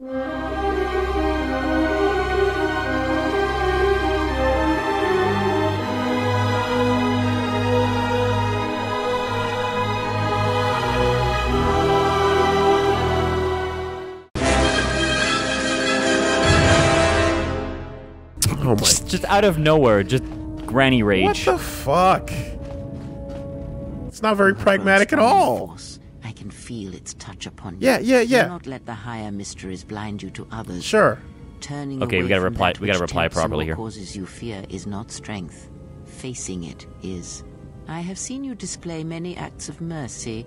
Oh my. Just out of nowhere, just granny rage. What the fuck? It's not very pragmatic at all. I can feel its touch upon you. Yeah. Do not let the higher mysteries blind you to others. Sure. Turning Okay, away we gotta from reply. that We gotta which reply tempts properly or here. Causes you fear is not strength. Facing it is. I have seen you display many acts of mercy,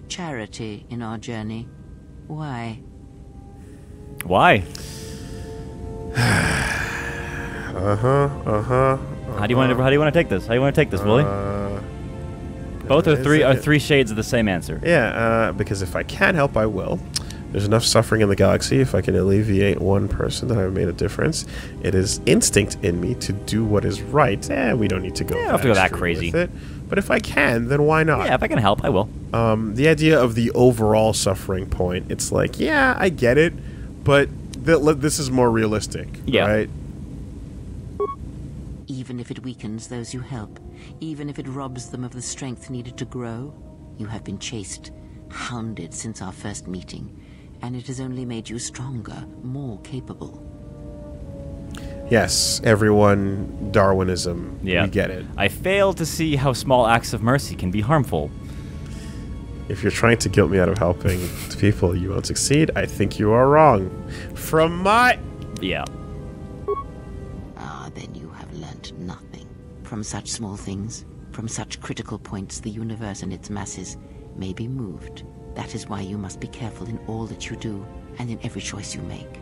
charity in our journey. Why? Why? How do you want to take this? How do you want to take this, Woolie? Both are three shades of the same answer. Yeah, because if I can help, I will. There's enough suffering in the galaxy. If I can alleviate one person, then I've made a difference. It is instinct in me to do what is right. We don't need to go. Yeah, don't have to go that crazy. With it. But if I can, then why not? Yeah, if I can help, I will. The idea of the overall suffering point, it's like, yeah, I get it, but this is more realistic, right? Even if it weakens those you help, even if it robs them of the strength needed to grow, you have been chased, hounded since our first meeting, and it has only made you stronger, more capable. Yes, everyone, Darwinism, Yeah. we get it. I fail to see how small acts of mercy can be harmful. If you're trying to guilt me out of helping people, you won't succeed. I think you are wrong. From my... Yeah. Then you have learnt nothing. From such small things, from such critical points, the universe and its masses may be moved. That is why you must be careful in all that you do, and in every choice you make.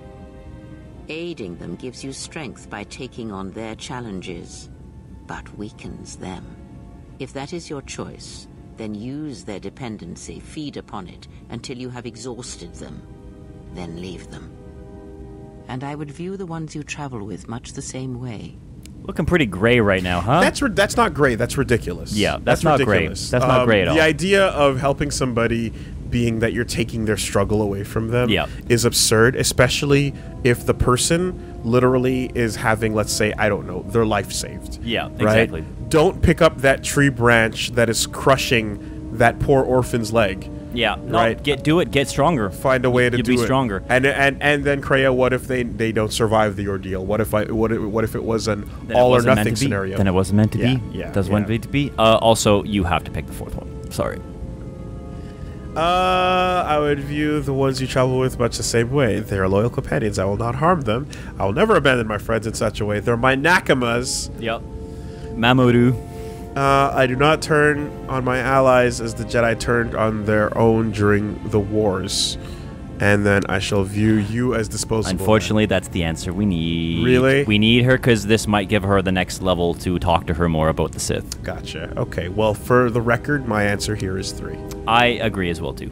Aiding them gives you strength by taking on their challenges, but weakens them. If that is your choice, then use their dependency, feed upon it, until you have exhausted them. Then leave them. And I would view the ones you travel with much the same way. Looking pretty gray right now, huh? That's not gray. That's ridiculous. Yeah, that's not ridiculous. great. That's not great at all. The idea of helping somebody being that you're taking their struggle away from them is absurd, especially if the person literally is having, let's say, I don't know, their life saved. Yeah, right? exactly. Don't pick up that tree branch that is crushing that poor orphan's leg. Yeah, no, right. Get stronger. Find a way to do it. Be stronger. And then Kreia, what if they don't survive the ordeal? What if it was an all or nothing scenario? Then it wasn't meant to be. Yeah, Does one meant to be? Also, you have to pick the fourth one. Sorry. I would view the ones you travel with much the same way. They are loyal companions. I will not harm them. I will never abandon my friends in such a way. They're my nakamas. Yep. Mamoru. I do not turn on my allies as the Jedi turned on their own during the wars. And then I shall view you as disposable. Unfortunately, that's the answer we need. Really? We need her because this might give her the next level to talk to her more about the Sith. Gotcha. Okay, well, for the record, my answer here is 3. I agree as well, too.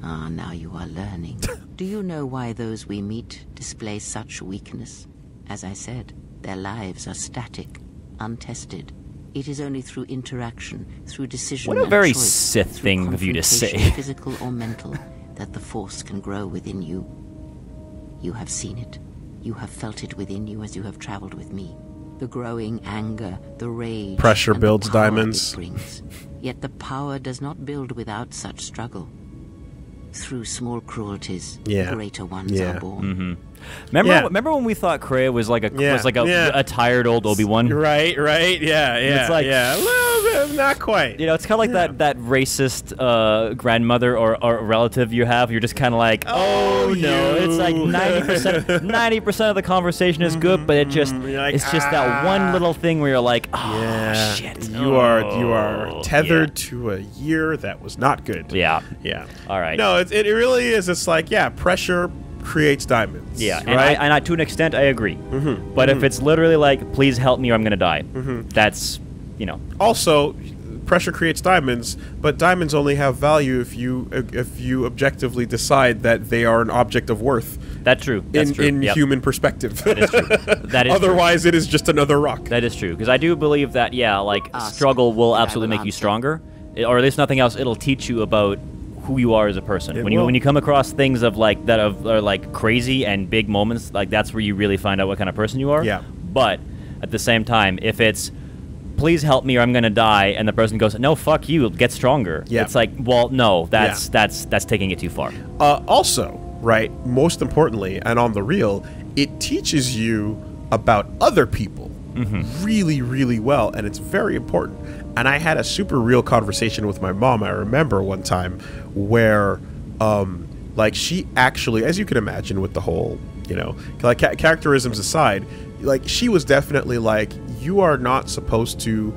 Now you are learning. Do you know why those we meet display such weakness? As I said, their lives are static, untested. It is only through interaction, through decision What a and very choice, Sith through thing of you to confrontation, say. physical or mental, that the Force can grow within you. You have seen it. You have felt it within you as you have traveled with me. The growing anger, the rage, Pressure and builds the power diamonds. it brings. Yet the power does not build without such struggle. Through small cruelties, greater ones are born. Remember when we thought Kreia was like a tired old Obi-Wan? Right, yeah. It's like, a little bit, not quite. You know, it's kind of like that racist grandmother or relative you have. You're just kind of like, oh no. It's like 90% of the conversation is good, but it's just that one little thing where you're like, oh shit. You are tethered to a year that was not good. Yeah. All right. No, it really is. It's like, pressure creates diamonds. Yeah, right? and to an extent, I agree. But if it's literally like, please help me or I'm going to die, that's, you know. Also, pressure creates diamonds, but diamonds only have value if you objectively decide that they are an object of worth. That's true. That's true. In human perspective. That is true. That is Otherwise, it is just another rock. That is true. Because I do believe that, struggle will absolutely make you stronger. Or at least nothing else, it'll teach you about who you are as a person. When you come across things of like that are like crazy and big moments, like that's where you really find out what kind of person you are. Yeah. But at the same time, if it's please help me or I'm gonna die, and the person goes, no, fuck you, get stronger. Yeah. It's like, well, no, that's taking it too far. Also, right, most importantly, and on the real, it teaches you about other people really, really well, and it's very important. And I had a super real conversation with my mom, I remember one time, where like she actually, as you can imagine with the whole, you know, like characterisms aside, like she was definitely like, you are not supposed to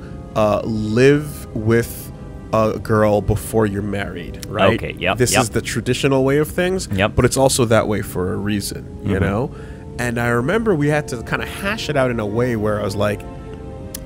live with a girl before you're married, right? Okay, yep. This is the traditional way of things, but it's also that way for a reason, you know? And I remember we had to kind of hash it out in a way where I was like,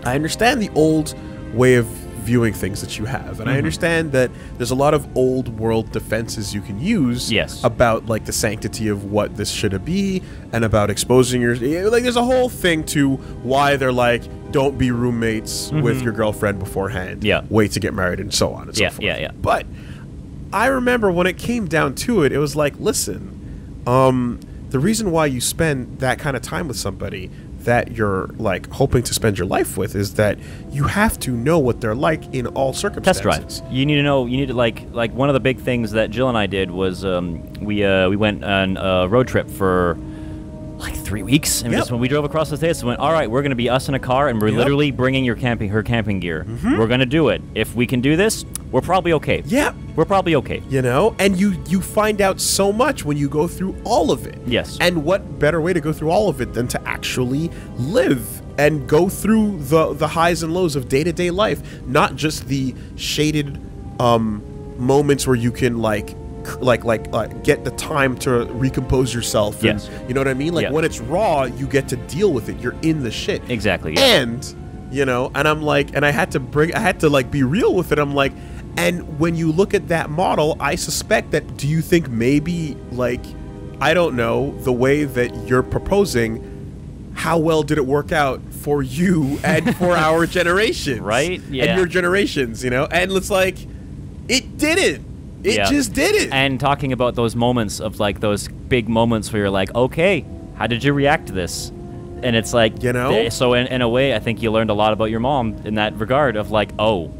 I understand the old way of viewing things that you have, and I understand that there's a lot of old world defenses you can use about like the sanctity of what this should be, and about exposing your, like there's a whole thing to why they're like, don't be roommates with your girlfriend beforehand, wait to get married, and so on and so forth. But I remember when it came down to it, it was like, listen, the reason why you spend that kind of time with somebody that you're like hoping to spend your life with is that you have to know what they're like in all circumstances. Test drive. You need to know. You need to like one of the big things that Jill and I did was we went on a road trip for like 3 weeks, and just when we drove across the states, we went, all right, we're going to be us in a car, and we're literally bringing her camping gear. We're going to do it. If we can do this, we're probably okay. Yeah, we're probably okay. You know, and you find out so much when you go through all of it. Yes. And what better way to go through all of it than to actually live and go through the highs and lows of day-to-day life, not just the shaded moments where you can like get the time to recompose yourself. And, you know what I mean? Like when it's raw, you get to deal with it. You're in the shit. Exactly. And you know, and I'm like, and I had to like be real with it. I'm like, and when you look at that model, I suspect that, do you think maybe like, I don't know, the way that you're proposing, how well did it work out for you and for our generation, right? Yeah. And your generations, you know? And it's like, it didn't. It just did it. And talking about those moments of like those big moments where you're like, okay, how did you react to this? And it's like, you know, so in a way, I think you learned a lot about your mom in that regard of like, oh,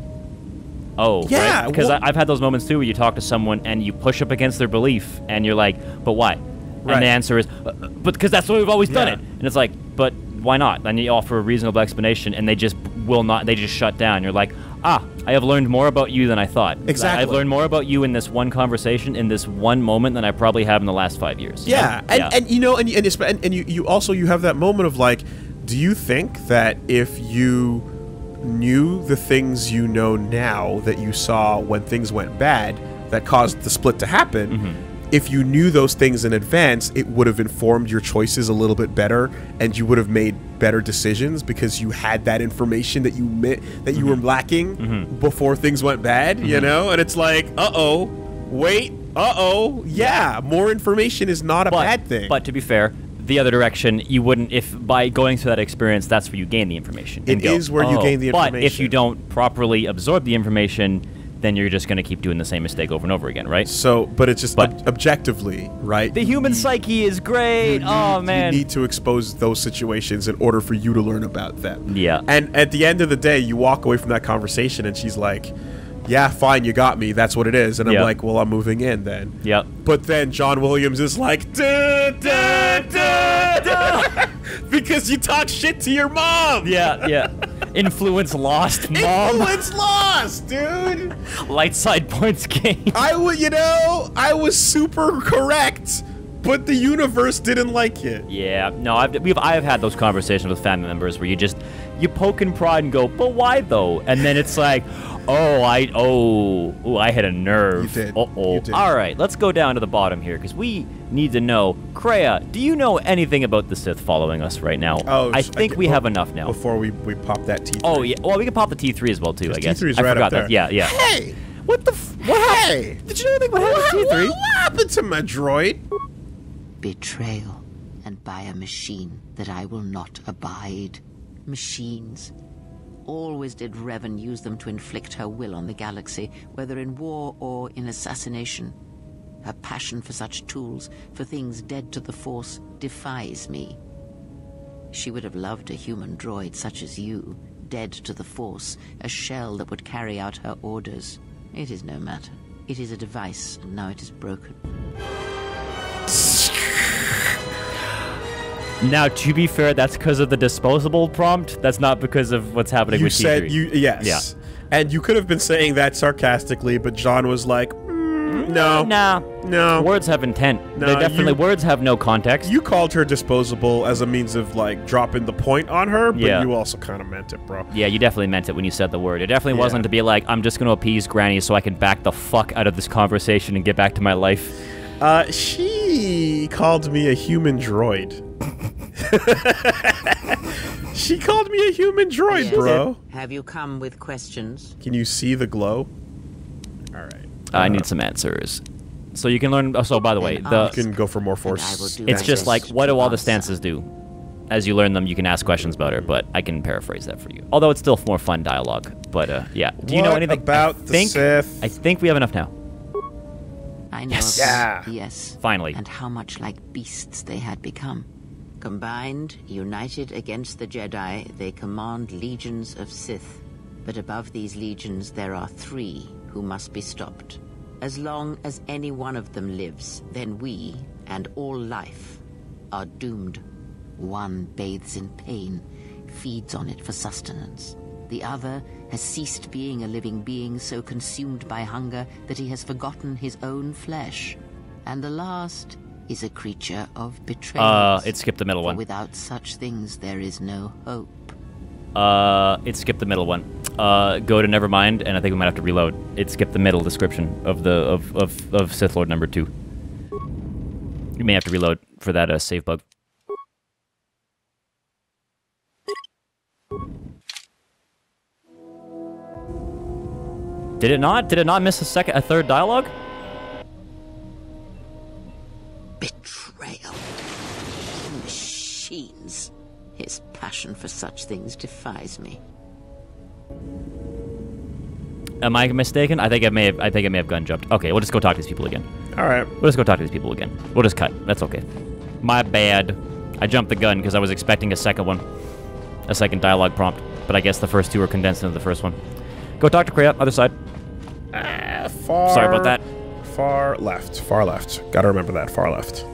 yeah, right? Because I've had those moments too where you talk to someone and you push up against their belief and you're like, but why? Right. And the answer is, but because that's the way we've always done it. And it's like, but why not? Then you offer a reasonable explanation and they just will not, they just shut down. You're like, I have learned more about you than I thought. Exactly. I've learned more about you in this one conversation, in this one moment, than I probably have in the last 5 years. Yeah, and you know, and you also you have that moment of like, do you think that if you knew the things you know now that you saw when things went bad that caused the split to happen, if you knew those things in advance, it would have informed your choices a little bit better, and you would have made better decisions because you had that information that you were lacking before things went bad, you know? And it's like, yeah, more information is not a bad thing. But to be fair, the other direction, you wouldn't, if by going through that experience, that's where you gain the information. It is where you gain the information. But if you don't properly absorb the information, then you're just going to keep doing the same mistake over and over again, right? So, but it's just objectively, right? The human psyche is great. Man. You need to expose those situations in order for you to learn about them. Yeah. And at the end of the day, you walk away from that conversation and she's like, yeah, fine, you got me. That's what it is. And I'm like, well, I'm moving in then. Yep. But then John Williams is like, duh, duh, duh, duh, because you talk shit to your mom. Yeah. Influence lost, mom. Influence lost, dude. Light side points gained. I was super correct, but the universe didn't like it. Yeah, no, I've had those conversations with family members where you poke and prod and go, but why though? And then it's like, I hit a nerve. You did. You did. All right, let's go down to the bottom here because we need to know. Kreia, do you know anything about the Sith following us right now? I think we have enough now. Before we pop that T3. Oh yeah, well we can pop the T3 as well too. I guess. T3's I right forgot up there. that. Yeah. Hey, what happened? Did you know anything about T3? What happened to my droid? Betrayal, and by a machine that I will not abide. Machines, Always did Revan use them to inflict her will on the galaxy, whether in war or in assassination. Her passion for such tools, for things dead to the Force, defies me. She would have loved a human droid such as you, dead to the Force, a shell that would carry out her orders. It is no matter. It is a device, and now it is broken. Now, to be fair, that's because of the disposable prompt. That's not because of what's happening with T3. Yes. Yeah. And you could have been saying that sarcastically, but John was like, no. No. Words have intent. No, They definitely, words have no context. You called her disposable as a means of, like, dropping the point on her, but Yeah. you also kind of meant it, bro. Yeah, you definitely meant it when you said the word. It definitely wasn't to be like, I'm just going to appease Granny so I can back the fuck out of this conversation and get back to my life. She called me a human droid. She called me a human droid, Yes. bro. Have you come with questions? Can you see the glow? All right. I need some answers. So you can learn... Oh, so, by the way, Then You can go for more force. I will do it's my just best like, what do to all the answer. stances do? As you learn them, you can ask questions about her, but I can paraphrase that for you. Although it's still more fun dialogue. But, yeah. Do you know What anything about the Sith? I think we have enough now. I know Yes. of them, Yeah. yes. Finally. And how much like beasts they had become. Combined, united against the Jedi, they command legions of Sith. But above these legions, there are 3 who must be stopped. As long as any one of them lives, then we, and all life, are doomed. One bathes in pain, feeds on it for sustenance. The other has ceased being a living being, so consumed by hunger that he has forgotten his own flesh. And the last is a creature of betrayal. It skipped the middle one. Without such things, there is no hope. It skipped the middle one. Go to Nevermind, and I think we might have to reload. It skipped the middle description of the of Sith Lord number 2. You may have to reload for that save bug. Did it not? Did it not miss a third dialogue? Betrayal. Machines. His passion for such things defies me. Am I mistaken? I think I may have gun jumped. Okay, we'll just go talk to these people again. All right. We'll just go talk to these people again. We'll just cut. That's okay. My bad. I jumped the gun because I was expecting a second one. A second dialogue prompt. But I guess the first 2 were condensed into the first one. Go talk to Kreia, other side. Sorry about that. Far left. Far left. Gotta remember that. Far left.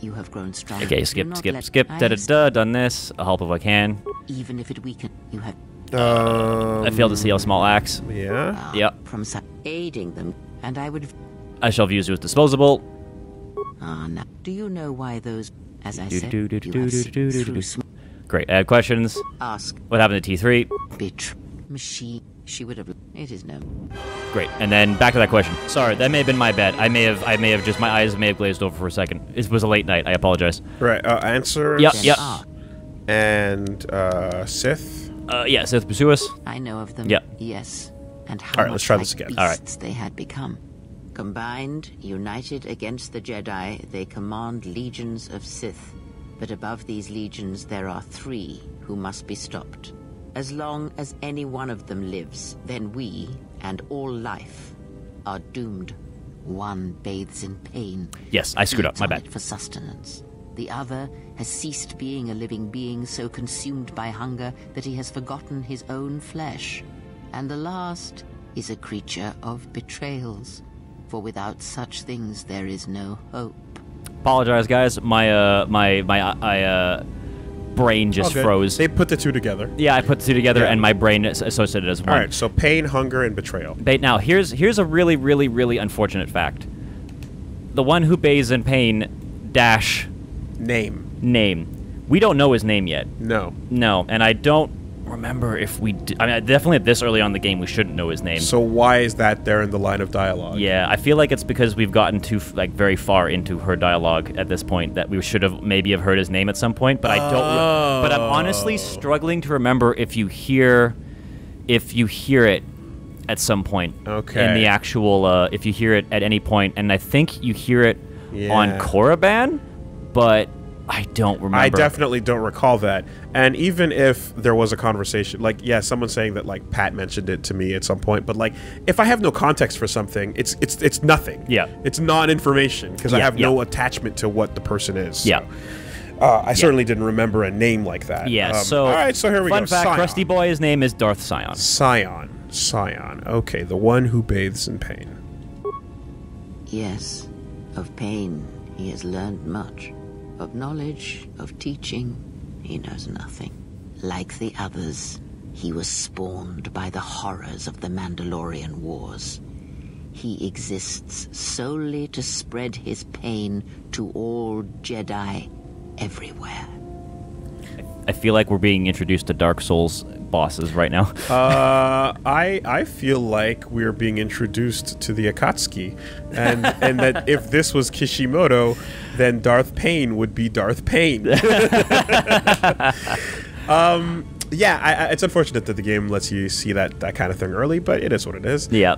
You have grown strong. Okay, Do skip. not let Da-da-da, done this. I'll help if I can. Even if it weaken, you have I failed to see a small axe. Yeah. Yep. from aiding them, and I would have. I shall use you as disposable. Now, do you know why those? As I Do, said, do, do, do, you do, have do, seen do, do, through do. small. Great. I have questions. Ask What happened to T3? machine. She would have. It is no. Great. And then back to that question. Sorry, that may have been my bad. I may have just, my eyes may have glazed over for a second. It was a late night. I apologize. Right. Answers. Yep, Then yep. ask. And Sith. Yeah, Sith pursue us. I know of them. Yep. Yes. And how All right, much let's try like this again. All right. beasts they had become. Combined, united against the Jedi, they command legions of Sith. But above these legions, there are 3 who must be stopped. As long as any one of them lives, then we, and all life, are doomed. One bathes in pain. Yes, I screwed up. feeds My on bad. it for sustenance. The other has ceased being a living being, so consumed by hunger that he has forgotten his own flesh. And the last is a creature of betrayals. For without such things, there is no hope. Apologize, guys. My brain just Okay. froze. They put the 2 together. Yeah, I put the 2 together, Yeah. and my brain associated it as one. All right. So pain, hunger, and betrayal. Now, here's a really, really, really unfortunate fact. The one who bathes in pain dash Name. name. We don't know his name yet. No. No, and I don't remember if we... I mean, definitely at this early on in the game, we shouldn't know his name. So why is that there in the line of dialogue? Yeah, I feel like it's because we've gotten too very far into her dialogue at this point that we should have maybe have heard his name at some point, but I don't. But I'm honestly struggling to remember if you hear it at some point. Okay. In the actual, if you hear it at any point, and I think you hear it Yeah. on Korriban, but I don't remember. I definitely don't recall that. And even if there was a conversation, like, yeah, someone saying that, like, Pat mentioned it to me at some point, but, like, if I have no context for something, it's nothing. Yeah. It's non-information, because I have no attachment to what the person is. So. Yeah. I certainly didn't remember a name like that. Yeah, so... All right, so here we go. Fun fact, Scion. Krusty Boy, his name is Darth Scion. Scion. Okay, the one who bathes in pain. Yes, of pain he has learned much. Of knowledge, of teaching, he knows nothing. Like the others, he was spawned by the horrors of the Mandalorian Wars. He exists solely to spread his pain to all Jedi everywhere. I feel like we're being introduced to Dark Souls bosses right now. I feel like we're being introduced to the Akatsuki, and that if this was Kishimoto, then Darth Payne would be Darth Payne. Yeah, it's unfortunate that the game lets you see that kind of thing early, but it is what it is. Yeah.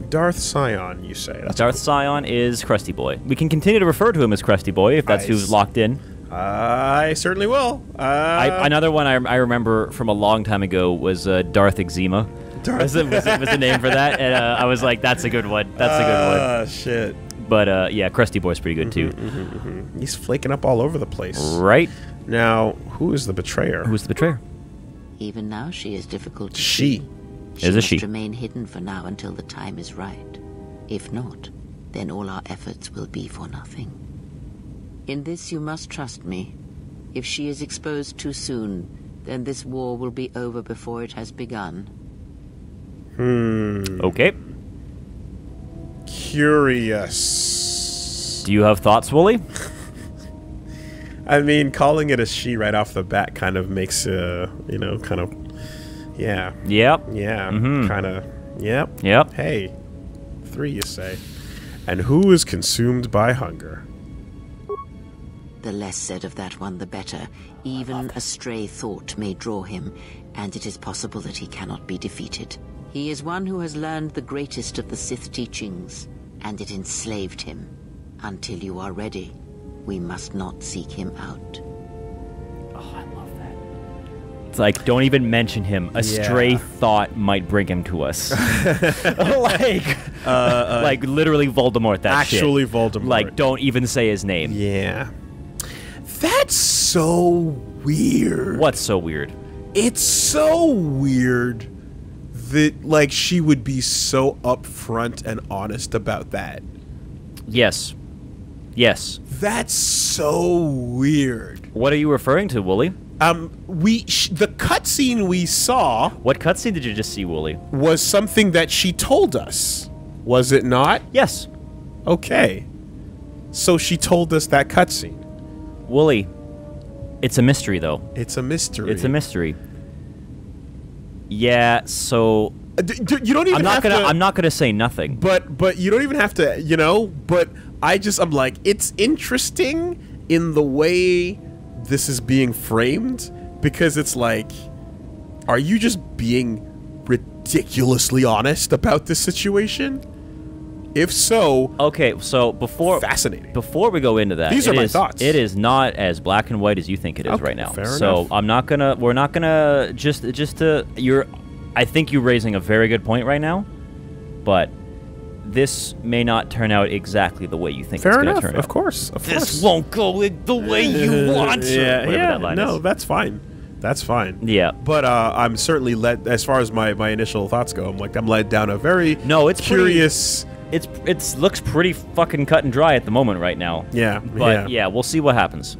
Darth Scion, you say? That's Darth Scion is Krusty Boy. We can continue to refer to him as Krusty Boy if that's who's locked in. I certainly will. Another one I remember from a long time ago was Darth Eczema. Was the name for that, and I was like, "That's a good one. That's a good one." Shit. But yeah, Krusty Boy's pretty good too. He's flaking up all over the place. Right. Now, who is the betrayer? Who's the betrayer? Even now, she is difficult to see. She must remain hidden for now until the time is right. If not, then all our efforts will be for nothing. In this you must trust me. If she is exposed too soon, then this war will be over before it has begun. Okay. Curious. Do you have thoughts, Woolie? I mean, calling it a she right off the bat kind of makes, you know, kind of, yeah. Yep. Yeah, kind of, yep. Yep. Hey, 3 you say. And who is consumed by hunger? The less said of that one, the better. Even a stray thought may draw him, and it is possible that he cannot be defeated. He is one who has learned the greatest of the Sith teachings, and it enslaved him. Until you are ready, we must not seek him out. Oh, I love that. It's like, don't even mention him. A stray thought might bring him to us. like literally Voldemort, that shit. Actually Voldemort. Like, don't even say his name. Yeah. That's so weird. What's so weird? It's so weird that, like, she would be so upfront and honest about that. Yes. Yes. That's so weird. What are you referring to, Woolie? The cutscene we saw... What cutscene did you just see, Woolie? Was something that she told us. Was it not? Yes. Okay. So she told us that cutscene. Woolie, it's a mystery, though. It's a mystery. It's a mystery. Yeah, so... you don't even have to... I'm not gonna say nothing. But you don't even have to, you know, but I'm like, it's interesting in the way this is being framed, because it's like, are you just being ridiculously honest about this situation? If so, okay, so fascinating. Before we go into that, these are my thoughts. It is not as black and white as you think it is right now. Fair so enough. we're not gonna I think you're raising a very good point right now, but this may not turn out exactly the way you think it's going to turn out. Of course. This won't go the way you want. That's fine. That's fine. Yeah. But I'm certainly led, as far as my initial thoughts go, I'm led down a very curious... It looks pretty fucking cut and dry at the moment right now. Yeah. But yeah, we'll see what happens.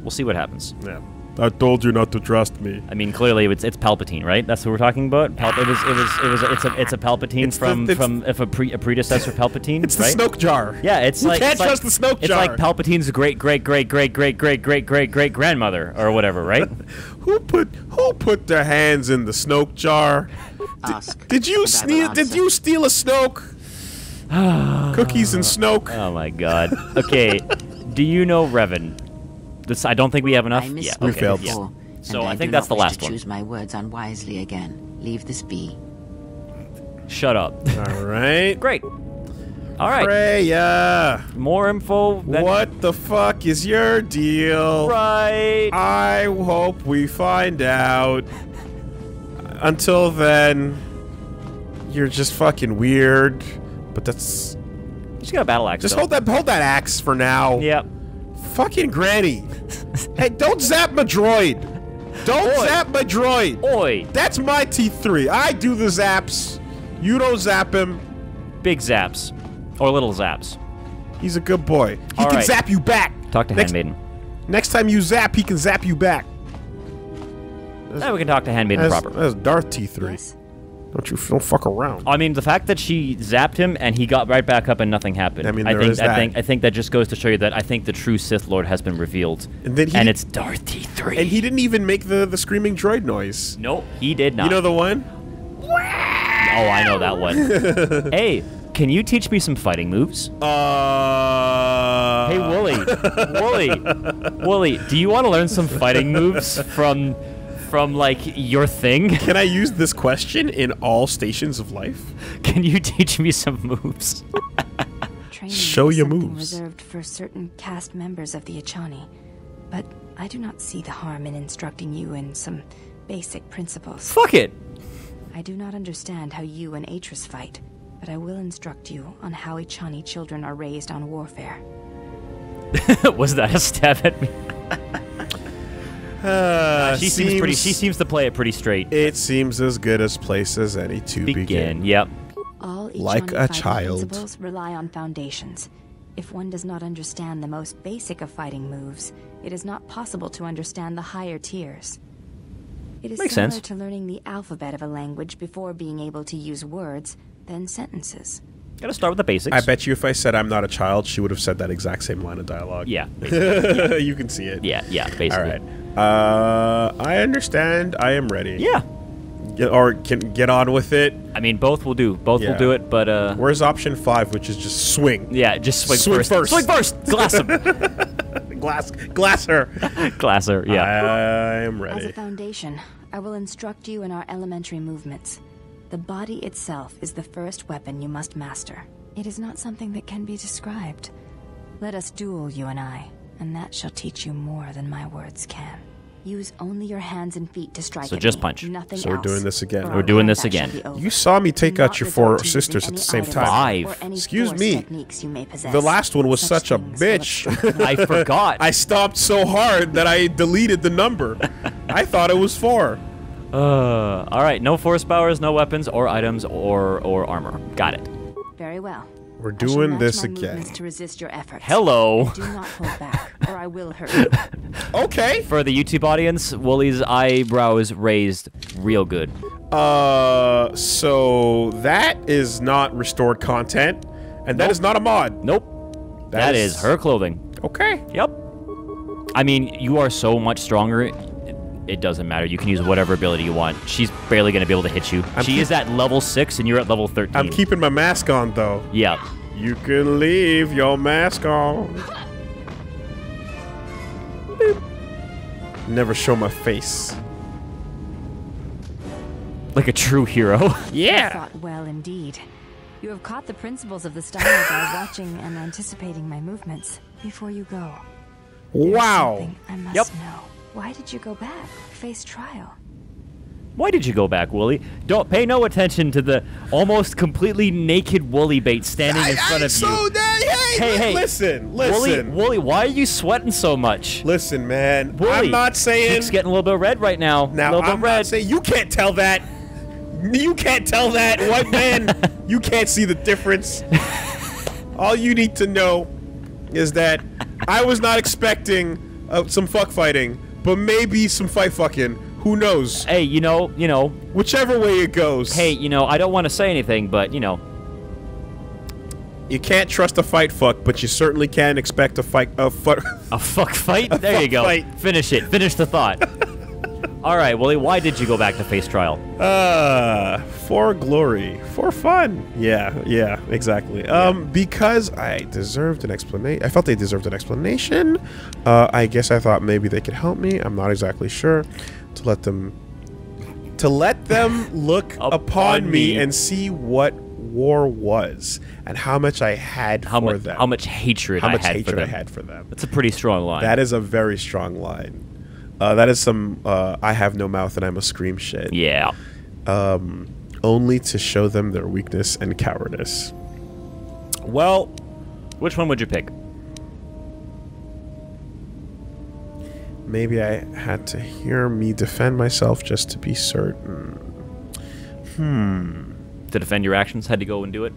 Yeah. I told you not to trust me. I mean, clearly it's Palpatine, right? That's what we're talking about. It's a Palpatine from a predecessor Palpatine. It's the Snoke jar. Yeah, you can't trust the Snoke jar. It's like Palpatine's great grandmother or whatever, right? Who put their hands in the Snoke jar? Did you steal a Snoke? Cookies and Snoke. Oh my god. Okay, do you know Revan? I don't think we have enough. Yeah, we failed. Yeah. So I think that's the last one. Choose my words unwisely again. Leave this be. Shut up. All right. Great. All right. Kreia. More info. What the fuck is your deal? Right. I hope we find out. Until then, you're just fucking weird. But that's... She's got a battle axe. Just hold that axe for now. Yep. Fucking granny. Hey, don't zap my droid. Don't zap my droid. Oi. That's my T3. I do the zaps. You don't zap him. Big zaps. Or little zaps. He's a good boy. He can zap you back. Talk to Handmaiden. Next time you zap, he can zap you back. Now we can talk to Handmaiden proper. That's Darth T3. Yes. Don't fuck around. I mean, the fact that she zapped him and he got right back up and nothing happened. I mean, I think that just goes to show you that I think the true Sith Lord has been revealed. And it's Darth T3. And he didn't even make the screaming droid noise. Nope, he did not. You know the one? Oh, I know that one. Hey, can you teach me some fighting moves? Hey, Woolie, do you want to learn some fighting moves from like your thing? Can I use this question in all stations of life? Can you teach me some moves? Show your moves. Reserved for certain cast members of the Achani, but I do not see the harm in instructing you in some basic principles. Fuck it. I do not understand how you and Atris fight, but I will instruct you on how Achani children are raised on warfare. Was that a stab at me? She seems to play it pretty straight. It seems as good a place as any to begin. Yep. All like a child. Principles rely on foundations. If one does not understand the most basic of fighting moves, it is not possible to understand the higher tiers. It is similar to learning the alphabet of a language before being able to use words, then sentences. Gotta start with the basics. I bet you if I said I'm not a child, she would have said that exact same line of dialogue. Yeah. You can see it. Yeah, basically. All right. I understand. I am ready. Yeah. Or can get on with it. I mean, both will do. Both will do it, but where's option 5, which is just swing? Yeah, just swing first. Swing first. Glass him. Glass her. Glass her. Yeah. I am ready. As a foundation, I will instruct you in our elementary movements. The body itself is the first weapon you must master. It is not something that can be described. Let us duel, you and I, and that shall teach you more than my words can. Use only your hands and feet to strike. So just punch. Nothing so we're doing this again. We're doing this again. You saw me take out your 4 sisters at the same time. 5. Excuse me. The last one was such a bitch. I forgot. I stopped so hard that I deleted the number. I thought it was 4. All right. No force powers, no weapons or items or armor. Got it. Very well. We're doing this again. To resist your efforts. Hello. Do not hold back, or I will hurt you. Okay. For the YouTube audience, Woolie's eyebrows raised real good. So that is not restored content, and that is not a mod. Nope. That is her clothing. Okay. Yep. I mean, you are so much stronger. It doesn't matter. You can use whatever ability you want. She's barely going to be able to hit you. She is at level 6, and you're at level 13. I'm keeping my mask on, though. Yeah. You can leave your mask on. Boop. Never show my face. Like a true hero. Yeah. You fought well indeed. You have caught the principles of the style by watching and anticipating my movements before you go. Wow. I must know. Why did you go back? Face trial. Why did you go back, Woolie? Don't pay no attention to the almost completely naked Woolie bait standing in front of you. Hey, listen. Woolie, why are you sweating so much? Listen, man. Woolie, I'm not saying... Cheek's getting a little bit red right now. I'm not saying... You can't tell that. You can't tell that, white man. You can't see the difference. All you need to know is that I was not expecting some fuck fighting. But maybe some fight fucking. Who knows? Hey, you know. Whichever way it goes. Hey, I don't want to say anything, but, You can't trust a fight fuck, but you certainly can expect a fight... A fuck fight? There you go. Fight. Finish it. Finish the thought. All right, Woolie, why did you go back to face trial? For glory. For fun. Yeah, exactly. Because I deserved an explanation. I felt they deserved an explanation. I guess I thought maybe they could help me. I'm not exactly sure. To let them look upon me and see what war was and how much I had for them. How much hatred I had for them. That's a pretty strong line. That is a very strong line. That is some I have no mouth and I must scream shit. Yeah. Only to show them their weakness and cowardice. Well, which one would you pick? Maybe I had to hear me defend myself just to be certain. To defend your actions, had to go and do it?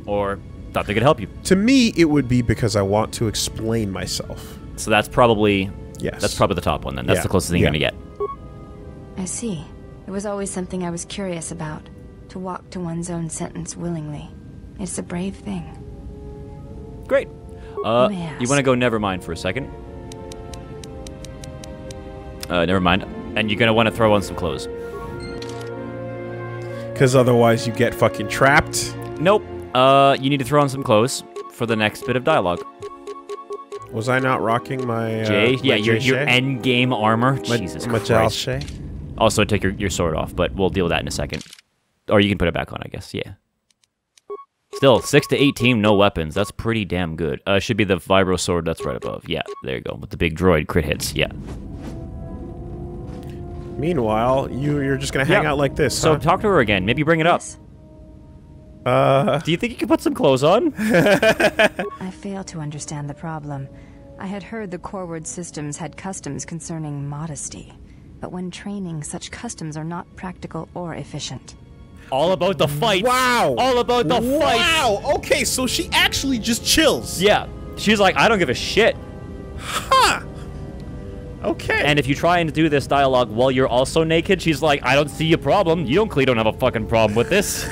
Or thought they could help you? To me, it would be because I want to explain myself. So that's probably... Yes. That's probably the top one, then. That's the closest thing you're going to get. I see. It was always something I was curious about. To walk to one's own sentence willingly. It's a brave thing. Great. You want to go Nevermind for a second? Nevermind. And you're going to want to throw on some clothes. Because otherwise you get fucking trapped? Nope. You need to throw on some clothes for the next bit of dialogue. Was I not rocking my... your endgame armor? Jesus Christ. Also, take your sword off, but we'll deal with that in a second. Or you can put it back on, I guess, yeah. Still, 6 to 18, no weapons. That's pretty damn good. Should be the vibro sword that's right above. Yeah, there you go. With the big droid crit hits, yeah. Meanwhile, you're just gonna hang out like this, So talk to her again. Maybe bring it up. Do you think you could put some clothes on? I fail to understand the problem. I had heard the Coreward systems had customs concerning modesty. But when training, such customs are not practical or efficient. All about the fight. Wow. All about the fight. Wow. Okay, so she actually just chills. Yeah. She's like, I don't give a shit. Huh. Okay. And if you try and do this dialogue while you're also naked, she's like, I don't see a problem. You clearly don't have a fucking problem with this.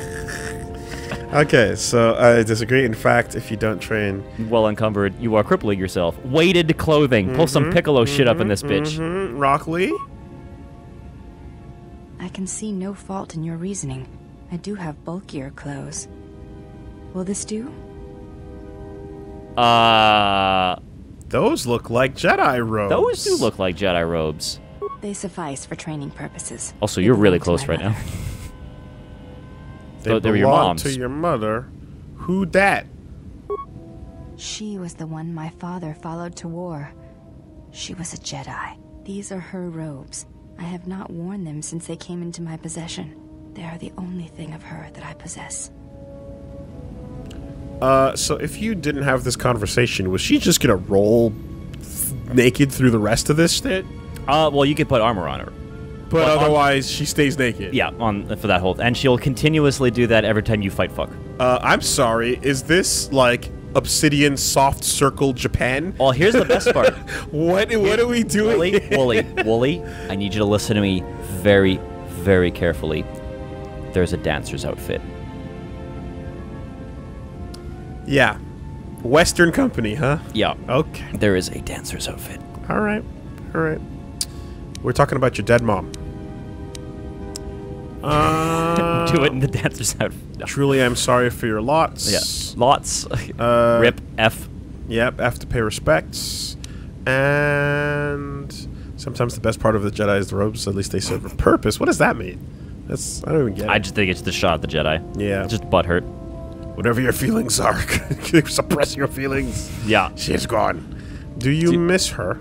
Okay, so I disagree. In fact, if you don't train... Well encumbered, you are crippling yourself. Weighted clothing. Pull some Piccolo shit up in this bitch. Rock Lee? I can see no fault in your reasoning. I do have bulkier clothes. Will this do? Those look like Jedi robes. Those do look like Jedi robes. They suffice for training purposes. Also, you're really close right now. They were your belong mom's. to your mother. Who dat? She was the one my father followed to war. She was a Jedi. These are her robes. I have not worn them since they came into my possession. They are the only thing of her that I possess. So if you didn't have this conversation, was she just gonna roll naked through the rest of this shit? Well, you could put armor on her. But otherwise, she stays naked. Yeah, for that whole... And she'll continuously do that every time you fight fuck. I'm sorry, is this, like, Obsidian Soft Circle Japan? Well, here's the best part. What are we doing? Woolie, I need you to listen to me very, very carefully. There's a dancer's outfit. Yeah. Western company, huh? Yeah. Okay. There is a dancer's outfit. All right. All right. We're talking about your dead mom. Do it in the dancer's outfit. No. Truly, I'm sorry for your lots. Yeah. Lots. Rip. F. Yep. F to pay respects. And sometimes the best part of the Jedi is the robes. At least they serve a purpose. What does that mean? I don't even get it. I just think it's the shot of the Jedi. Yeah. It's just butthurt. Whatever your feelings are, suppress your feelings. Yeah. She's gone. Do you miss her?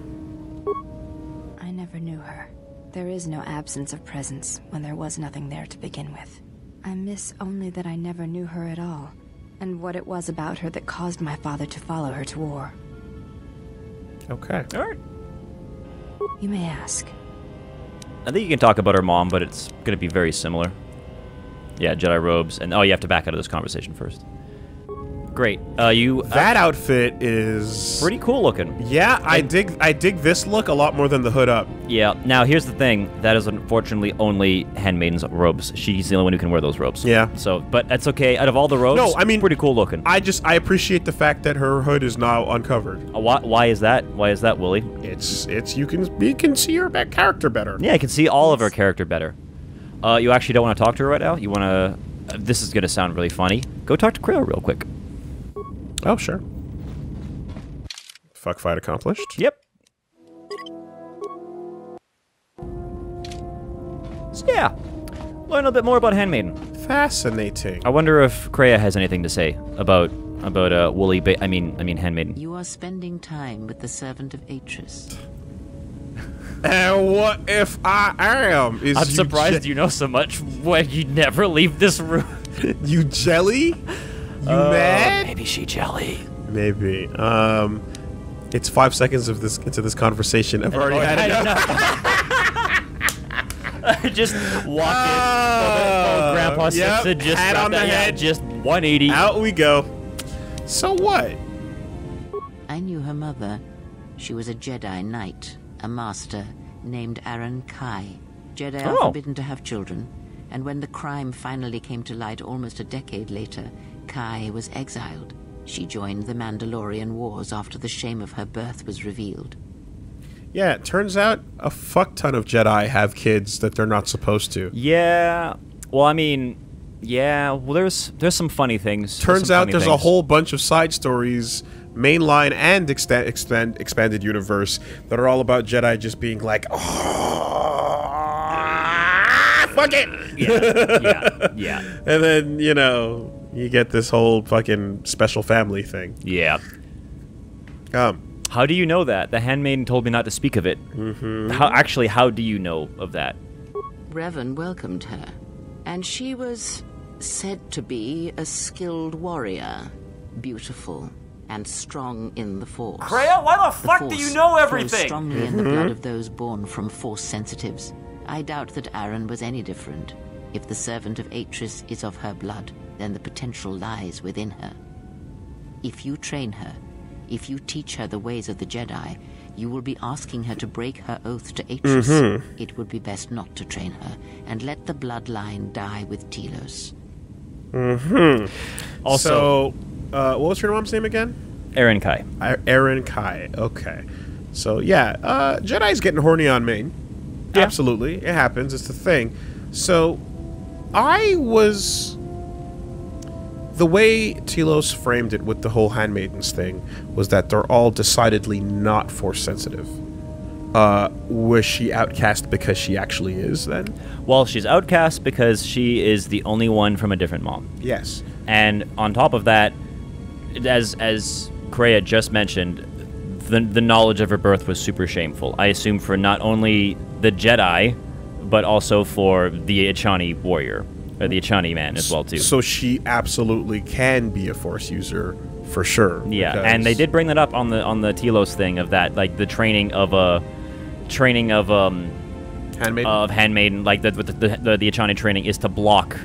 I never knew her. There is no absence of presence when there was nothing there to begin with. I miss only that I never knew her at all, and what it was about her that caused my father to follow her to war. Okay. All right. You may ask. I think you can talk about her mom, but it's going to be very similar. Yeah, Jedi robes, and you have to back out of this conversation first. Great. That outfit is pretty cool looking. Yeah, I dig this look a lot more than the hood up. Yeah. Now here's the thing. That is unfortunately only Handmaiden's robes. She's the only one who can wear those robes. Yeah. So, but that's okay. Out of all the robes, no, I mean, pretty cool looking. I appreciate the fact that her hood is now uncovered. Why is that? Why is that, Woolie? You can see her character better. Yeah, I can see all of her character better. You actually don't want to talk to her right now? You want to... this is going to sound really funny. Go talk to Kreia real quick. Oh, sure. Fuck fight accomplished. Yep. So, yeah. Learn a little bit more about Handmaiden. Fascinating. I wonder if Kreia has anything to say about I mean Handmaiden. You are spending time with the servant of Atris. And what if I am? I'm surprised you know so much when you never leave this room. You jelly? You mad? Maybe she jelly. Maybe. It's 5 seconds of this into this conversation. I've already had enough. Just walk in. Grandpa sits and just hat on the head. Just 180. Out we go. So what? I knew her mother. She was a Jedi Knight, a master named Aaron Kai. Jedi are forbidden to have children, and when the crime finally came to light almost a decade later, Kai was exiled. She joined the Mandalorian Wars after the shame of her birth was revealed. Yeah, it turns out a fuck ton of Jedi have kids that they're not supposed to. Yeah. Well, I mean, yeah. Well, there's some funny things. Turns out there's a whole bunch of side stories, mainline and expanded universe, that are all about Jedi just being like, oh, fuck it. Yeah. And then, you know, you get this whole fucking special family thing. Yeah. How do you know that? The Handmaiden told me not to speak of it. Mm-hmm. How do you know of that? Revan welcomed her, and she was said to be a skilled warrior, beautiful and strong in the Force. Kreia, why the fuck do you know everything? Flows strongly in the blood of those born from Force sensitives. I doubt that Aaron was any different. If the servant of Atris is of her blood, then the potential lies within her. If you train her, if you teach her the ways of the Jedi, you will be asking her to break her oath to Atris. It would be best not to train her, and let the bloodline die with Telos. Also, what was your mom's name again? Aaron Kai. Aaron Kai. Okay. So, yeah, Jedi's getting horny on Minh. Yeah. Absolutely. It happens. It's the thing. So, the way Telos framed it with the whole Handmaidens thing was that they're all decidedly not Force sensitive. Was she outcast because she actually is, then? Well, she's outcast because she is the only one from a different mom. Yes. And on top of that, as Kreia just mentioned, the knowledge of her birth was super shameful. I assume for not only the Jedi, but also for the Achani warrior. Or the Achani man as well, too. So she absolutely can be a Force user, for sure. Yeah, and they did bring that up on the Telos thing of that, like the training of Handmaiden, like the Achani training is to block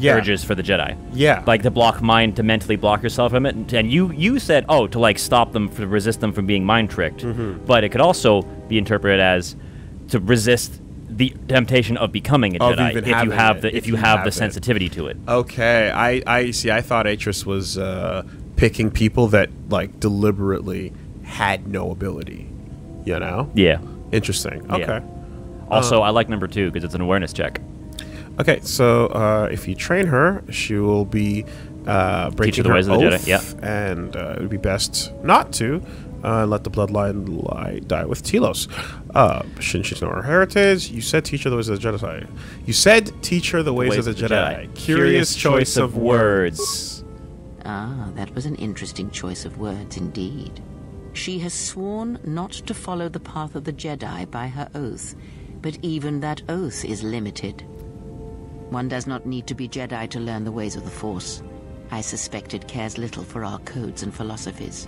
urges for the Jedi. Yeah. Like to block mind, to mentally block yourself from it. And you said, to like stop them, to resist them from being mind tricked. But it could also be interpreted as to resist the temptation of becoming a Jedi if you have the sensitivity to it. Okay, I see. I thought Atris was picking people that like deliberately had no ability. You know? Yeah. Interesting. Okay. Yeah. Also, I like number 2 because it's an awareness check. Okay, so if you train her, she will be breaking her oath, and it would be best not to. Let the bloodline die with Telos. Shouldn't she know her heritage? You said teach her the ways of the Jedi. You said teach her the ways of the Jedi. Curious choice of words. Ah, that was an interesting choice of words indeed. She has sworn not to follow the path of the Jedi by her oath, but even that oath is limited. One does not need to be Jedi to learn the ways of the Force. I suspect it cares little for our codes and philosophies.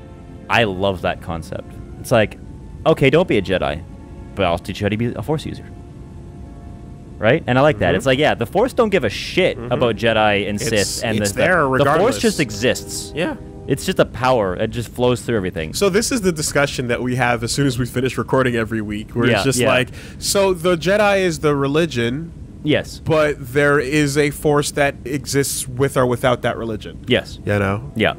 I love that concept. It's like, okay, don't be a Jedi, but I'll teach you how to be a Force user. Right? And I like that. It's like, yeah, the Force don't give a shit about Jedi and Sith. And it's there regardless. The Force just exists. Yeah. It's just a power. It just flows through everything. So this is the discussion that we have as soon as we finish recording every week, where it's just like, so the Jedi is the religion. Yes. But there is a Force that exists with or without that religion. Yes. You know? Yeah.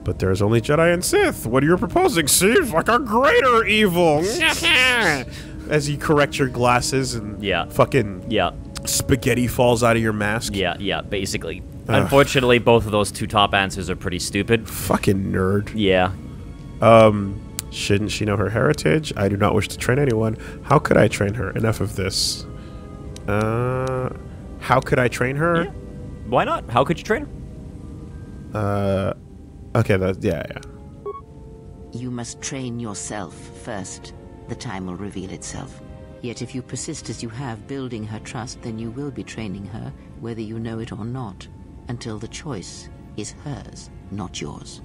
But there's only Jedi and Sith. What are you proposing? Seems like a greater evil. As you correct your glasses and fucking spaghetti falls out of your mask. Yeah, basically. Unfortunately, both of those 2 top answers are pretty stupid. Fucking nerd. Yeah. Shouldn't she know her heritage? I do not wish to train anyone. How could I train her? Enough of this. How could I train her? Yeah. Why not? How could you train her? Okay, yeah. You must train yourself first. The time will reveal itself. Yet if you persist as you have, building her trust, then you will be training her, whether you know it or not, until the choice is hers, not yours.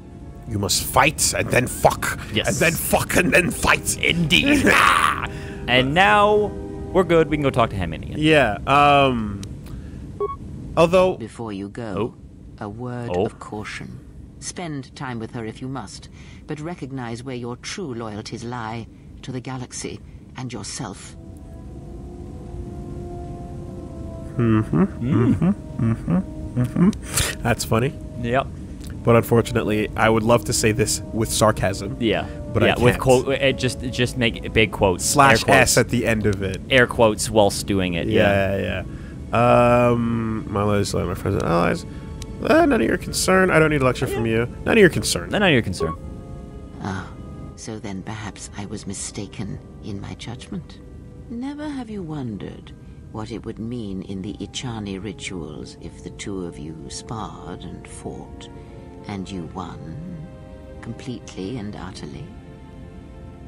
You must fight and then fuck. Yes. And then fuck and then fight. Indeed. And now we're good. We can go talk to Handmaiden again. Yeah. Although... Before you go, a word of caution. Spend time with her if you must, but recognize where your true loyalties lie, to the galaxy and yourself. That's funny. Yep. But unfortunately, I would love to say this with sarcasm. Yeah. But I yeah, can't. with quote, just make big quotes. / S at the end of it. Air quotes whilst doing it. Yeah. My legislator, my friends and allies. None of your concern. I don't need a lecture from you. None of your concern. None of your concern. Ah, so then perhaps I was mistaken in my judgment. Never have you wondered what it would mean in the Ichani rituals if the two of you sparred and fought, and you won, completely and utterly?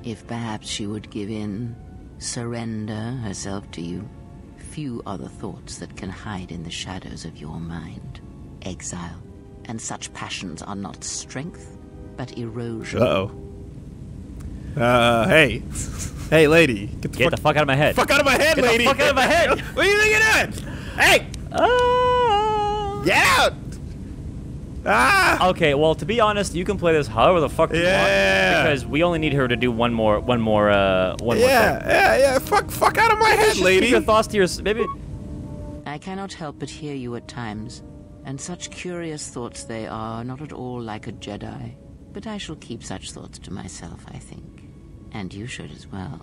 If perhaps she would give in, surrender herself to you? Few are the thoughts that can hide in the shadows of your mind. Exile, and such passions are not strength, but erosion. Hey. Hey, lady. Get the fuck out of my head. Fuck out of my head, Get lady. the fuck out of my head. What do you think you're doing? Hey. Get out. Okay, well, to be honest, you can play this however the fuck you want, because we only need her to do one more thing. Yeah. Fuck out of my head, lady. Keep your thoughts to your... Maybe... I cannot help but hear you at times, and such curious thoughts they are, not at all like a Jedi. But I shall keep such thoughts to myself, I think. And you should as well.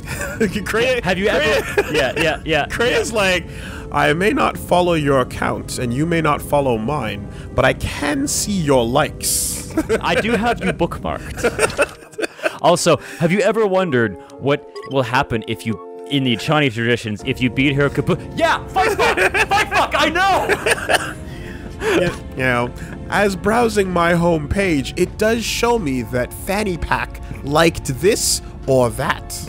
Kreia, have you ever... Yeah. Kreia's like, I may not follow your account, and you may not follow mine, but I can see your likes. I do have you bookmarked. Also, have you ever wondered what will happen if you, in the Ichani traditions, if you beat her kaput? Yeah, fight fuck, I know! You know, as browsing my home page, it does show me that Fann Y'Pak liked this or that.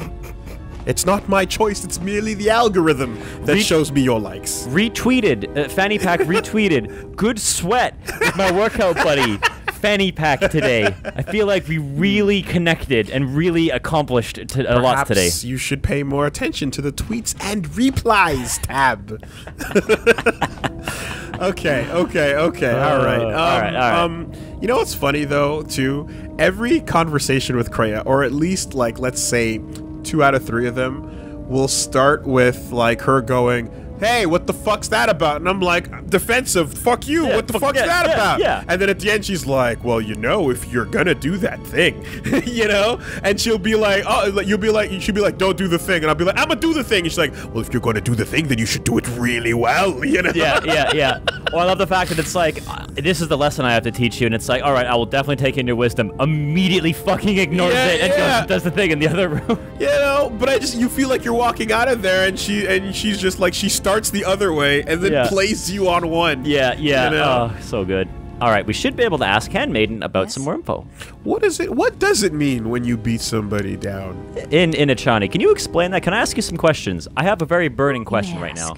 It's not my choice, it's merely the algorithm that shows me your likes. Retweeted, Fann Y'Pak retweeted, good sweat with my workout buddy, Fann Y'Pak today. I feel like we really connected and really accomplished a lot today. Perhaps you should pay more attention to the tweets and replies tab. Okay. All right. You know what's funny though, too? Every conversation with Kreia, or at least like let's say 2 out of 3 of them, will start with like her going, hey, what the fuck's that about? And I'm like, defensive, fuck you, what the fuck's that about? Yeah. And then at the end she's like, well, you know, if you're gonna do that thing, you know? And she'll be like, oh, she'll be like, don't do the thing. And I'll be like, I'm gonna do the thing. And she's like, well, if you're gonna do the thing, then you should do it really well, you know? Yeah. Well, I love the fact that it's like, this is the lesson I have to teach you, and it's like, all right, I will definitely take in your wisdom. Immediately fucking ignores it and goes, does the thing in the other room. You know, but you feel like you're walking out of there, and she's just like, she starts the other way and then plays you on one. Yeah. You know? Oh, so good. All right, we should be able to ask Handmaiden about some more info. What is it? What does it mean when you beat somebody down? In Ichani, can you explain that? Can I ask you some questions? I have a very burning question right now.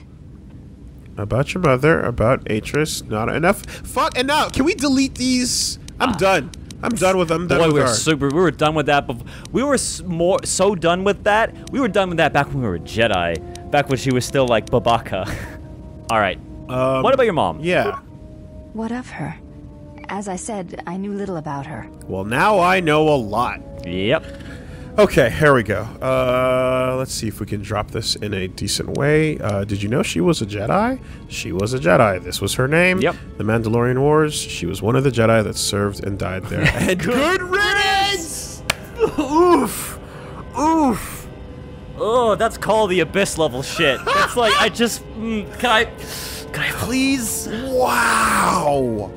About your mother, about Atris, not enough. Fuck, and now, can we delete these? I'm done. I'm done with them. Boy, we were done with that. We were so done with that. We were done with that back when we were Jedi. Back when she was still like Babaka. All right. What about your mom? Yeah. What of her? As I said, I knew little about her. Well, now I know a lot. Yep. Okay, here we go. Let's see if we can drop this in a decent way. Did you know she was a Jedi? She was a Jedi. This was her name. Yep. The Mandalorian Wars. She was one of the Jedi that served and died there. And good riddance! Oof. Oh, that's called the Abyss level shit. That's like, I just... Can I please? Wow.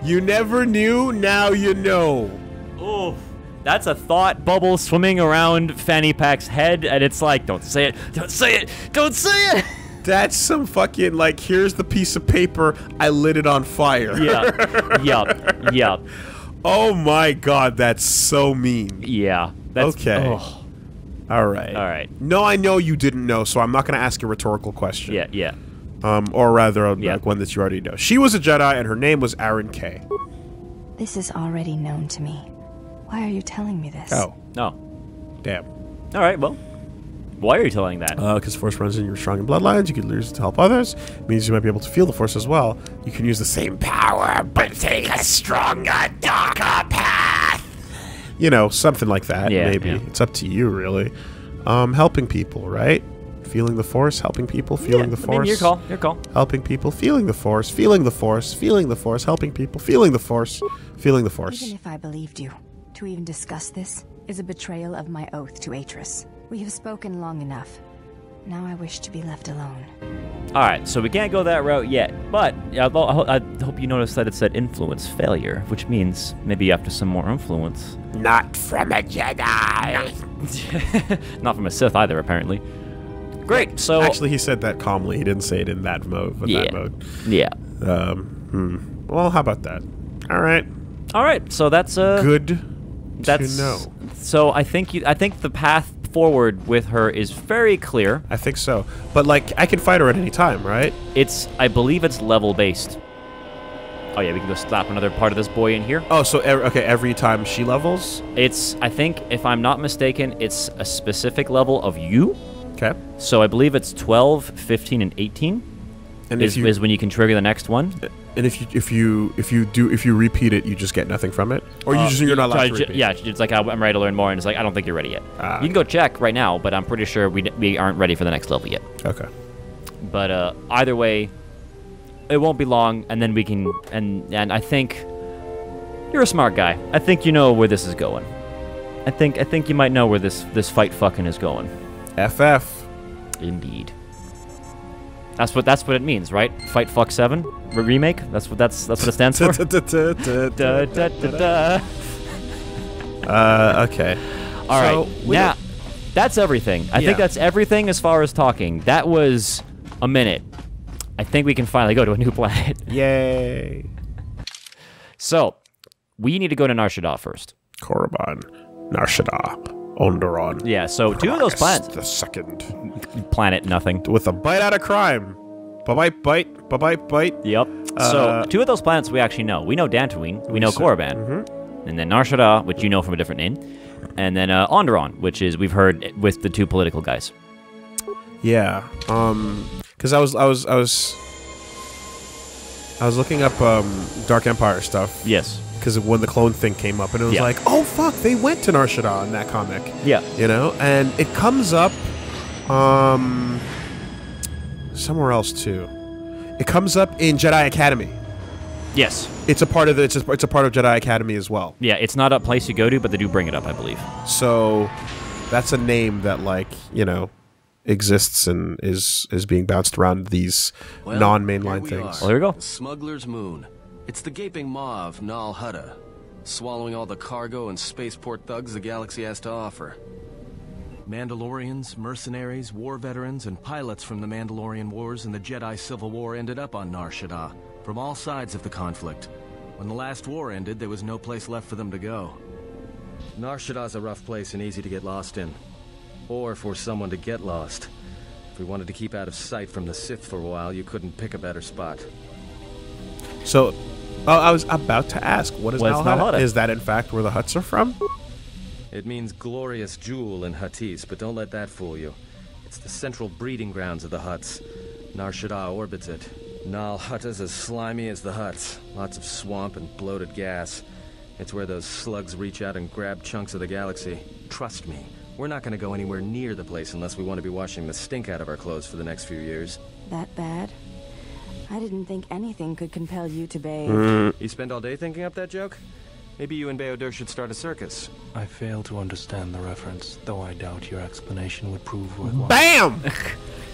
You never knew, now you know. Oh. That's a thought bubble swimming around Fann Y'Pak's head, and it's like, don't say it, don't say it, don't say it. That's some fucking, like, here's the piece of paper, I lit it on fire. Yeah. Yup. Oh my god, that's so mean. Yeah. That's, okay. Oh. All right. No, I know you didn't know, so I'm not going to ask a rhetorical question. Yeah. Or rather, like one that you already know. She was a Jedi, and her name was Aaron K. This is already known to me. Why are you telling me this? Oh. No. Damn. All right, well. Why are you telling that? Because Force runs in your strong bloodlines. You can use it to help others. It means you might be able to feel the Force as well. You can use the same power, but take a stronger, darker path. You know, something like that, maybe. Yeah. It's up to you, really. Helping people, right? Feeling the Force, helping people, feeling the Force. I mean, your call. Helping people, feeling the Force, feeling the Force, feeling the Force, helping people, feeling the Force, feeling the Force. Even if I believed you, to even discuss this is a betrayal of my oath to Atris. We have spoken long enough. Now I wish to be left alone. Alright, so we can't go that route yet, but I hope you noticed that it said influence failure, which means maybe after some more influence. Not from a Jedi! Not from a Sith either, apparently. Great, so... Actually, he said that calmly. He didn't say it in that mode. That mode. Yeah. Well, how about that? Alright, so that's good to know. So I think the path forward with her is very clear. I think so. But, like, I can fight her at any time, right? I believe it's level-based. Oh, yeah, we can go slap another part of this boy in here. Oh, so, every time she levels? I think, if I'm not mistaken, it's a specific level of you. Okay. So I believe it's 12, 15, and 18. And is when you can trigger the next one. And if you repeat it, you just get nothing from it, or you're not allowed to repeat. Yeah, it's like I'm ready to learn more, and it's like I don't think you're ready yet. You can go check right now, but I'm pretty sure we aren't ready for the next level yet. Okay. But either way, it won't be long, and then we can. And I think you're a smart guy. I think you know where this is going. I think you might know where this fight fucking is going. FF. Indeed. That's what it means, right? Fight Fuck 7 remake. That's what it stands for. Okay. All right. Now, that's everything. I think that's everything as far as talking. That was a minute. I think we can finally go to a new planet. Yay! So, we need to go to Nar Shaddaa first. Korriban, Nar Shaddaa, Onderon. Yeah. So two of those planets. The second planet, nothing. With a bite out of crime. Bite. Yep. So two of those planets we actually know. We know Dantooine. We know Korriban. And then Nar Shaddaa, which you know from a different name. And then Onderon, which is we've heard with the two political guys. Yeah. Because I was looking up Dark Empire stuff. Yes. Because when the clone thing came up, and it was like, oh fuck, they went to Nar Shaddaa in that comic. Yeah. You know, and it comes up somewhere else too. It comes up in Jedi Academy. Yes. It's a part of it's a part of Jedi Academy as well. Yeah, it's not a place you go to, but they do bring it up, I believe. So that's a name that, like, you know, exists and is being bounced around these non-mainline things. Well, here we go. The Smuggler's Moon. It's the gaping maw of Nar Shaddaa, swallowing all the cargo and spaceport thugs the galaxy has to offer. Mandalorians, mercenaries, war veterans, and pilots from the Mandalorian Wars and the Jedi Civil War ended up on Nar Shaddaa from all sides of the conflict. When the last war ended, there was no place left for them to go. Nar Shaddaa's a rough place and easy to get lost in. Or for someone to get lost. If we wanted to keep out of sight from the Sith for a while, you couldn't pick a better spot. So, I was about to ask, what is Nar Shaddaa? Is that in fact where the Hutts are from? It means glorious jewel in Huttese, but don't let that fool you. It's the central breeding grounds of the Hutts. Nar Shaddaa orbits it. Nal Hutta's as slimy as the Hutts. Lots of swamp and bloated gas. It's where those slugs reach out and grab chunks of the galaxy. Trust me, we're not going to go anywhere near the place unless we want to be washing the stink out of our clothes for the next few years. That bad? I didn't think anything could compel you to bathe. You spend all day thinking up that joke? Maybe you and Bayodur should start a circus. I fail to understand the reference, though I doubt your explanation would prove worthwhile. BAM!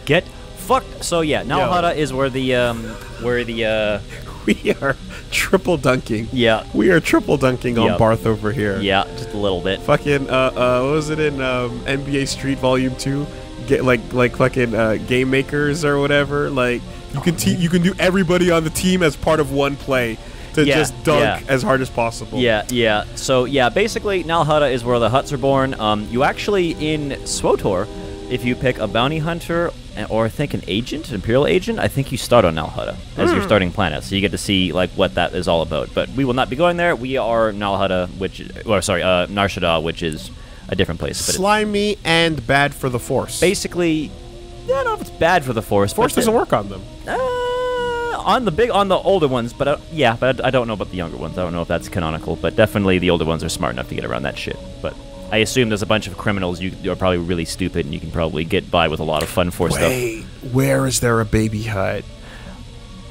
Get fucked. So yeah, Nar Shaddaa is where the We are triple dunking. Yeah. We are triple dunking on Barth over here. Yeah, just a little bit. Fucking what was it in NBA Street Volume 2? Get like fucking game makers or whatever. Like you can do everybody on the team as part of one play to just dunk as hard as possible. Yeah. So yeah, basically Nar Shaddaa is where the Hutts are born. You actually in SWTOR, if you pick a bounty hunter or I think an agent, an Imperial agent, I think you start on Nar Shaddaa as your starting planet, so you get to see like what that is all about. But we will not be going there. We are Nar Shaddaa, Nar Shaddaa, which is a different place. But slimy and bad for the Force. Basically, I don't know if it's bad for the Force. Force doesn't work on them. On the older ones, but I don't know about the younger ones. I don't know if that's canonical, but definitely the older ones are smart enough to get around that shit. But I assume there's a bunch of criminals you're probably really stupid, and you can probably get by with a lot of fun Force stuff. Wait, where is there a baby Hutt?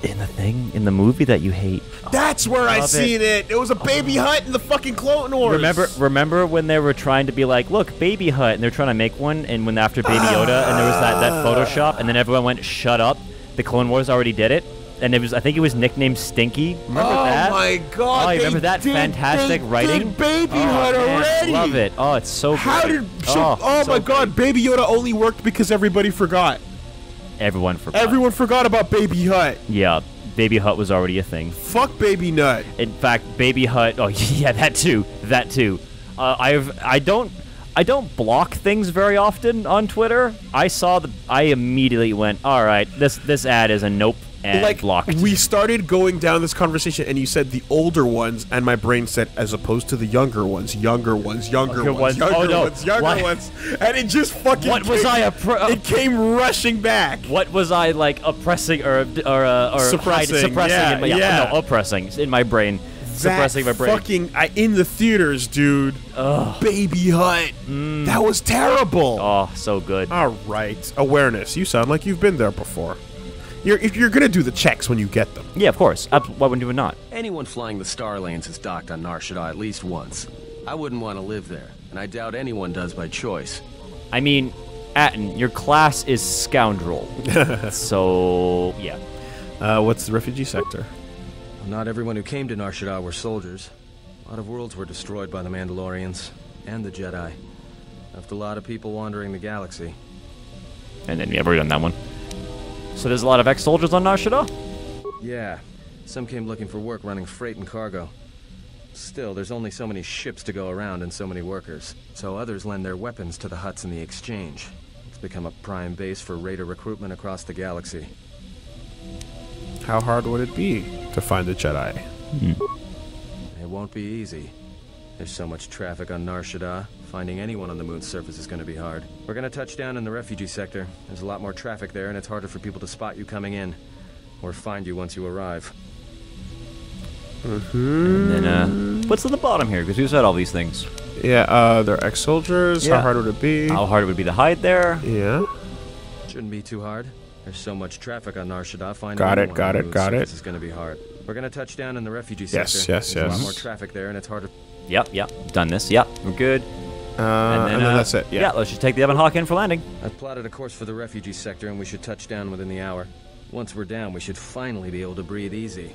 In the movie that you hate. That's where I seen it. It was a baby Hutt in the fucking Clone Wars. Remember when they were trying to be like, look, baby Hutt, and they're trying to make one, and when after Baby Yoda, and there was that Photoshop, and then everyone went, shut up. The Clone Wars already did it. And I think it was nicknamed Stinky. Remember that? Oh my god! Oh, you remember that fantastic writing? Baby Hutt already. Love it. Oh, it's so good. Oh my god! Baby Yoda only worked because everybody forgot. Everyone forgot. Everyone forgot about Baby Hutt. Yeah, Baby Hutt was already a thing. Fuck Baby Nut. In fact, Baby Hutt. Oh yeah, that too. That too. I don't block things very often on Twitter. I immediately went, all right, this ad is a nope. And blocked. We started going down this conversation, and you said the older ones, and my brain said, as opposed to the younger ones, younger ones, and it just fucking. it came rushing back. What was I like oppressing or suppressing? Oppressing in my brain. Suppressing my brain. Fucking in the theaters, dude. Baby Hutt. That was terrible. Oh, so good. All right, awareness. You sound like you've been there before. You're gonna do the checks when you get them. Yeah, of course. Why wouldn't you not? Anyone flying the Star Lanes has docked on Nar Shaddaa at least once. I wouldn't want to live there, and I doubt anyone does by choice. I mean, Atten, your class is scoundrel. So, yeah. What's the refugee sector? Not everyone who came to Nar Shaddaa were soldiers. A lot of worlds were destroyed by the Mandalorians and the Jedi. Left a lot of people wandering the galaxy. And then, yeah, we've done that one. So there's a lot of ex-soldiers on Nar Shaddaa? Yeah. Some came looking for work running freight and cargo. Still, there's only so many ships to go around and so many workers. So others lend their weapons to the Hutts in the exchange. It's become a prime base for raider recruitment across the galaxy. How hard would it be to find a Jedi? It won't be easy. There's so much traffic on Nar Shaddaa. Finding anyone on the moon's surface is going to be hard. We're going to touch down in the refugee sector. There's a lot more traffic there, and it's harder for people to spot you coming in. Or find you once you arrive. And then, what's on the bottom here? Because who said all these things? Yeah, they're ex-soldiers. Yeah. How hard would it be? How hard it would be to hide there? Yeah. Shouldn't be too hard. There's so much traffic on Nar Shaddaa. Finding got anyone on the moon's surface it. is going to be hard. We're going to touch down in the refugee sector. Yes. There's a lot more traffic there, and it's harder. Yep. Done this. Yep, we're good. And then that's it. Yeah, let's just take the Evan Hawk in for landing. I've plotted a course for the refugee sector, and we should touch down within the hour. Once we're down, we should finally be able to breathe easy.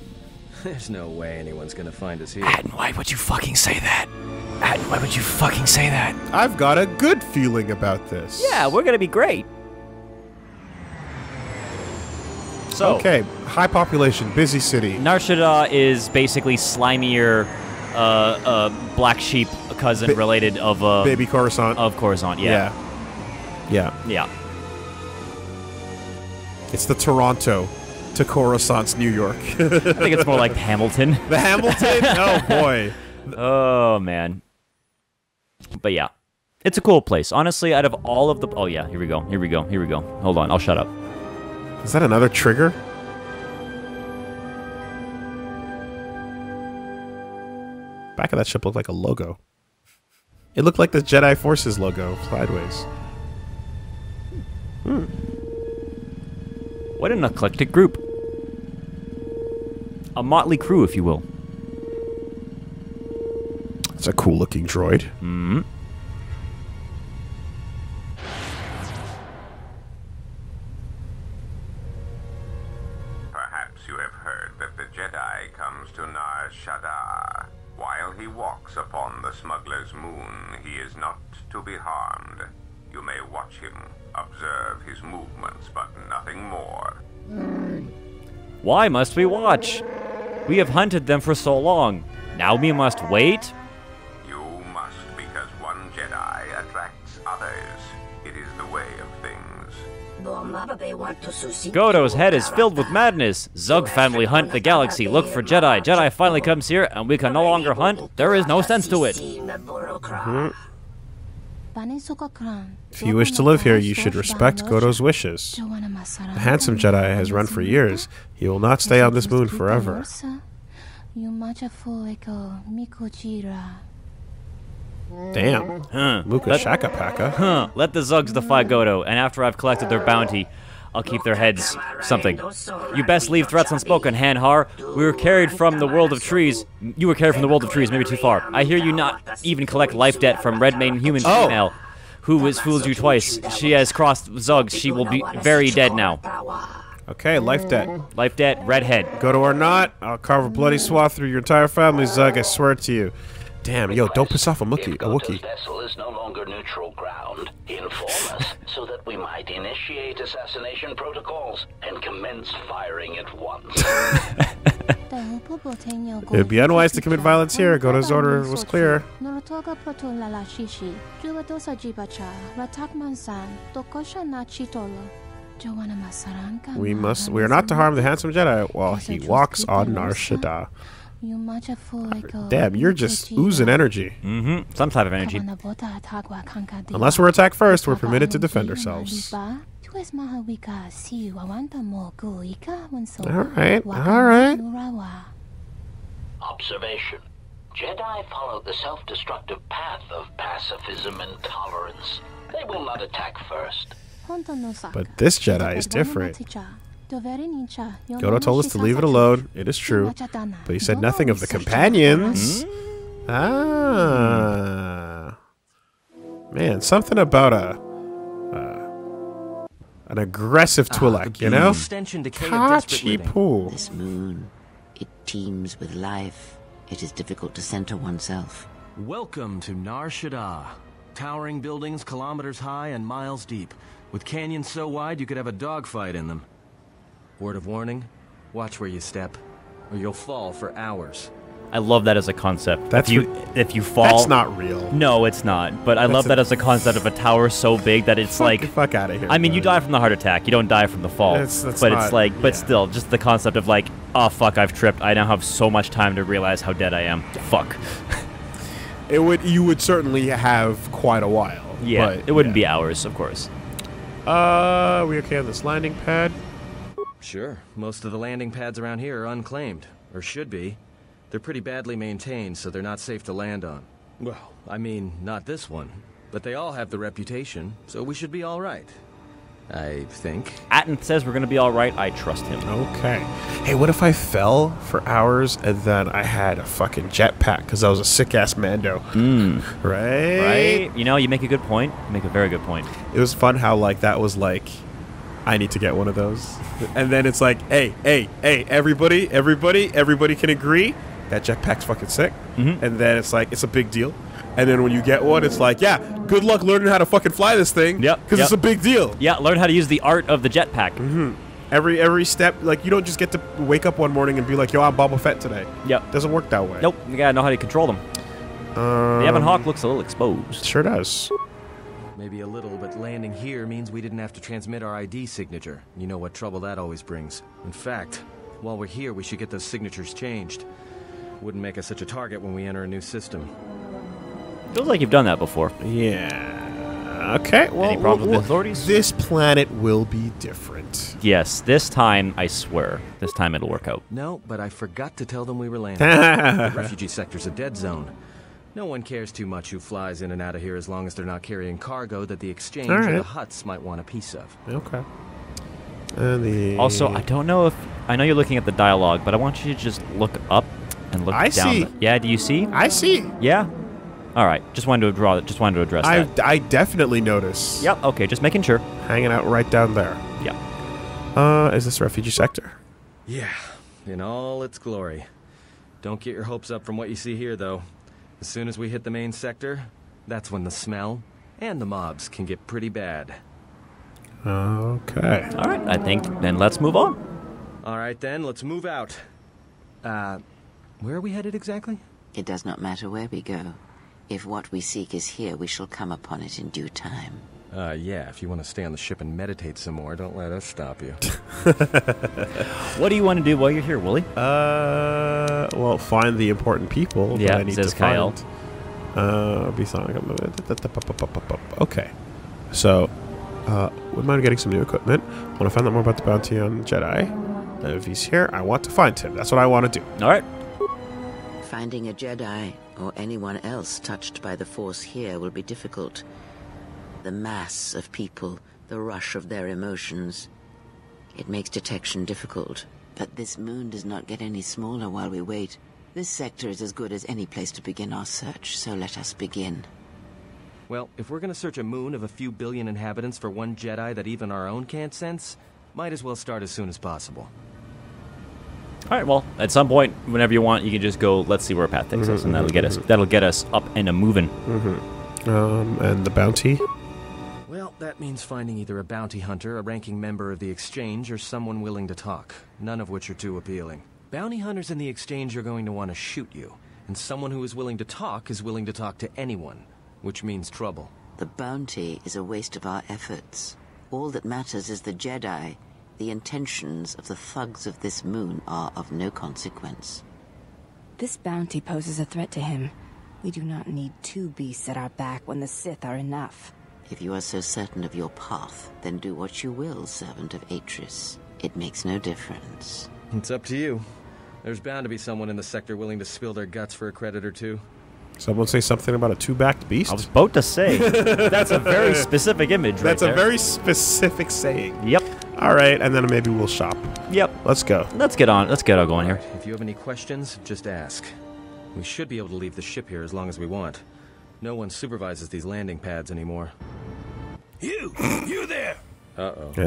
There's no way anyone's gonna find us here. Atten, why would you fucking say that? Atten, why would you fucking say that? I've got a good feeling about this. Yeah, we're gonna be great. So, okay, high population, busy city. Nar Shaddaa is basically slimier, black sheep cousin related of baby Coruscant. Of Coruscant, yeah. It's the Toronto to Coruscant's New York. I think it's more like Hamilton. The Hamilton? Oh boy. Oh man. But yeah, it's a cool place. Honestly, out of all of the here we go. Hold on, I'll shut up. Is that another trigger? Back of that ship looked like a logo. It looked like the Jedi Forces logo sideways. What an eclectic group. A motley crew, if you will. It's a cool looking droid. Mm-hmm. Perhaps you have heard that the Jedi comes to Nar Shaddaa. While he walks upon the smuggler's moon, he is not to be harmed. You may watch him, observe his movements, but nothing more. Why must we watch? We have hunted them for so long. Now we must wait? You must, because one Jedi attracts others. It is the way of things. Goto's head is filled with madness. Zug family hunt the galaxy, look for Jedi. Jedi finally comes here, and we can no longer hunt. There is no sense to it. If you wish to live here, you should respect Goto's wishes. The handsome Jedi has run for years. He will not stay on this moon forever. Damn. Muka Shaka Paka. Let the Zugs defy Goto, and after I've collected their bounty, I'll keep their heads something. You best leave threats unspoken, Hanhar. We were carried from the world of trees. You were carried from the world of trees, maybe too far. I hear you not even collect life debt from Red Main human female, who has fooled you twice. She has crossed Zugs. She will be very dead now. Okay, life debt. Life debt, redhead. Goto or not, I'll carve a bloody swath through your entire family, Zug, I swear to you. Damn, yo, don't piss off a Wookiee. Vessel is no longer neutral ground. Inform us so that we might initiate assassination protocols and commence firing at once. It would be unwise to commit violence here. Goto's order was clear. We are not to harm the handsome Jedi while he walks on Nar Shaddaa. Damn, you're just oozing energy. Mm-hmm. Some type of energy. Unless we're attacked first, we're permitted to defend ourselves. Alright, alright. Observation. Jedi follow the self-destructive path of pacifism and tolerance. They will not attack first. But this Jedi is different. Goto told us to leave it alone. It is true. But he said nothing of the companions. Ah. Man, something about an aggressive Twi'lek, you know? Kachi-poo. This moon, it teems with life. It is difficult to center oneself. Welcome to Nar Shaddaa. Towering buildings kilometers high and miles deep, with canyons so wide you could have a dogfight in them. Word of warning, watch where you step, or you'll fall for hours. I love that as a concept. That's if you fall... That's not real. No, it's not. But I love that as a concept of a tower so big that it's like... Fuck out of here. I mean, you die from the heart attack. You don't die from the fall. That's but not, it's like... yeah. But still, just the concept of like, oh, fuck, I've tripped. I now have so much time to realize how dead I am. Fuck. You would certainly have quite a while. Yeah, but, it wouldn't be hours, of course. We okay on this landing pad? Sure. Most of the landing pads around here are unclaimed, or should be. They're pretty badly maintained, so they're not safe to land on. Well, I mean, not this one. But they all have the reputation, so we should be all right. I think. Atton says we're going to be all right. I trust him. Okay. Hey, what if I fell for hours and then I had a fucking jetpack because I was a sick-ass Mando? Right? Right? You know, you make a good point. You make a very good point. It was fun how, like, that was like... I need to get one of those. And then it's like, hey, everybody can agree that jetpack's fucking sick. And then it's like, it's a big deal. And then when you get one, it's like, yeah, good luck learning how to fucking fly this thing. Yep. Because it's a big deal. Yeah, learn how to use the art of the jetpack. Every step, like, you don't just get to wake up one morning and be like, yo, I'm Boba Fett today. Yep. Doesn't work that way. Nope. You gotta know how to control them. The Ebon Hawk looks a little exposed. Sure does. Maybe a little, but landing here means we didn't have to transmit our ID signature. You know what trouble that always brings. In fact, while we're here, we should get those signatures changed. Wouldn't make us such a target when we enter a new system. Feels like you've done that before. Yeah. Okay. Well, any problems with the authorities? This planet will be different. Yes, this time, I swear, this time it'll work out. No, but I forgot to tell them we were landing. The refugee sector's a dead zone. No one cares too much who flies in and out of here as long as they're not carrying cargo that the exchange or the Hutts might want a piece of. Okay. And Also, I don't know if... I know you're looking at the dialogue, but I want you to just look up and look down. I see. Yeah, do you see? I see. Yeah? All right. Just wanted to address that. I definitely notice. Yep. Okay. Just making sure. Hanging out right down there. Yeah. Is this refugee sector? Yeah, in all its glory. Don't get your hopes up from what you see here, though. As soon as we hit the main sector, that's when the smell and the mobs can get pretty bad. Okay. All right. I think then let's move on. All right, then, let's move out. Where are we headed exactly? It does not matter where we go. If what we seek is here, we shall come upon it in due time. Yeah, if you want to stay on the ship and meditate some more, don't let us stop you. What do you want to do while you're here, Woolie? Well, find the important people that I need to Kyle. find. Okay. So, wouldn't mind getting some new equipment. Want to find out more about the bounty on Jedi. If he's here, I want to find him. That's what I want to do. All right. Finding a Jedi, or anyone else touched by the Force here, will be difficult. The mass of people, the rush of their emotions. It makes detection difficult. But this moon does not get any smaller while we wait. This sector is as good as any place to begin our search, so let us begin. Well, if we're gonna search a moon of a few billion inhabitants for one Jedi that even our own can't sense, might as well start as soon as possible. All right. Well, at some point, whenever you want, you can just go. Let's see where a path takes us, and that'll get us up and a moving. And the bounty. Well, that means finding either a bounty hunter, a ranking member of the Exchange, or someone willing to talk, none of which are too appealing. Bounty hunters in the Exchange are going to want to shoot you, and someone who is willing to talk to anyone, which means trouble. The bounty is a waste of our efforts. All that matters is the Jedi. The intentions of the thugs of this moon are of no consequence. This bounty poses a threat to him. We do not need two beasts at our back when the Sith are enough. If you are so certain of your path, then do what you will, servant of Atris. It makes no difference. It's up to you. There's bound to be someone in the sector willing to spill their guts for a credit or two. Someone say something about a two-backed beast? I was about to say. That's a very specific image right That's there. a very specific saying. Yep. All right, and then maybe we'll shop. Yep. Let's go. Let's get on going here. If you have any questions, just ask. We should be able to leave the ship here as long as we want. No one supervises these landing pads anymore. You there! Uh-oh. What's with you?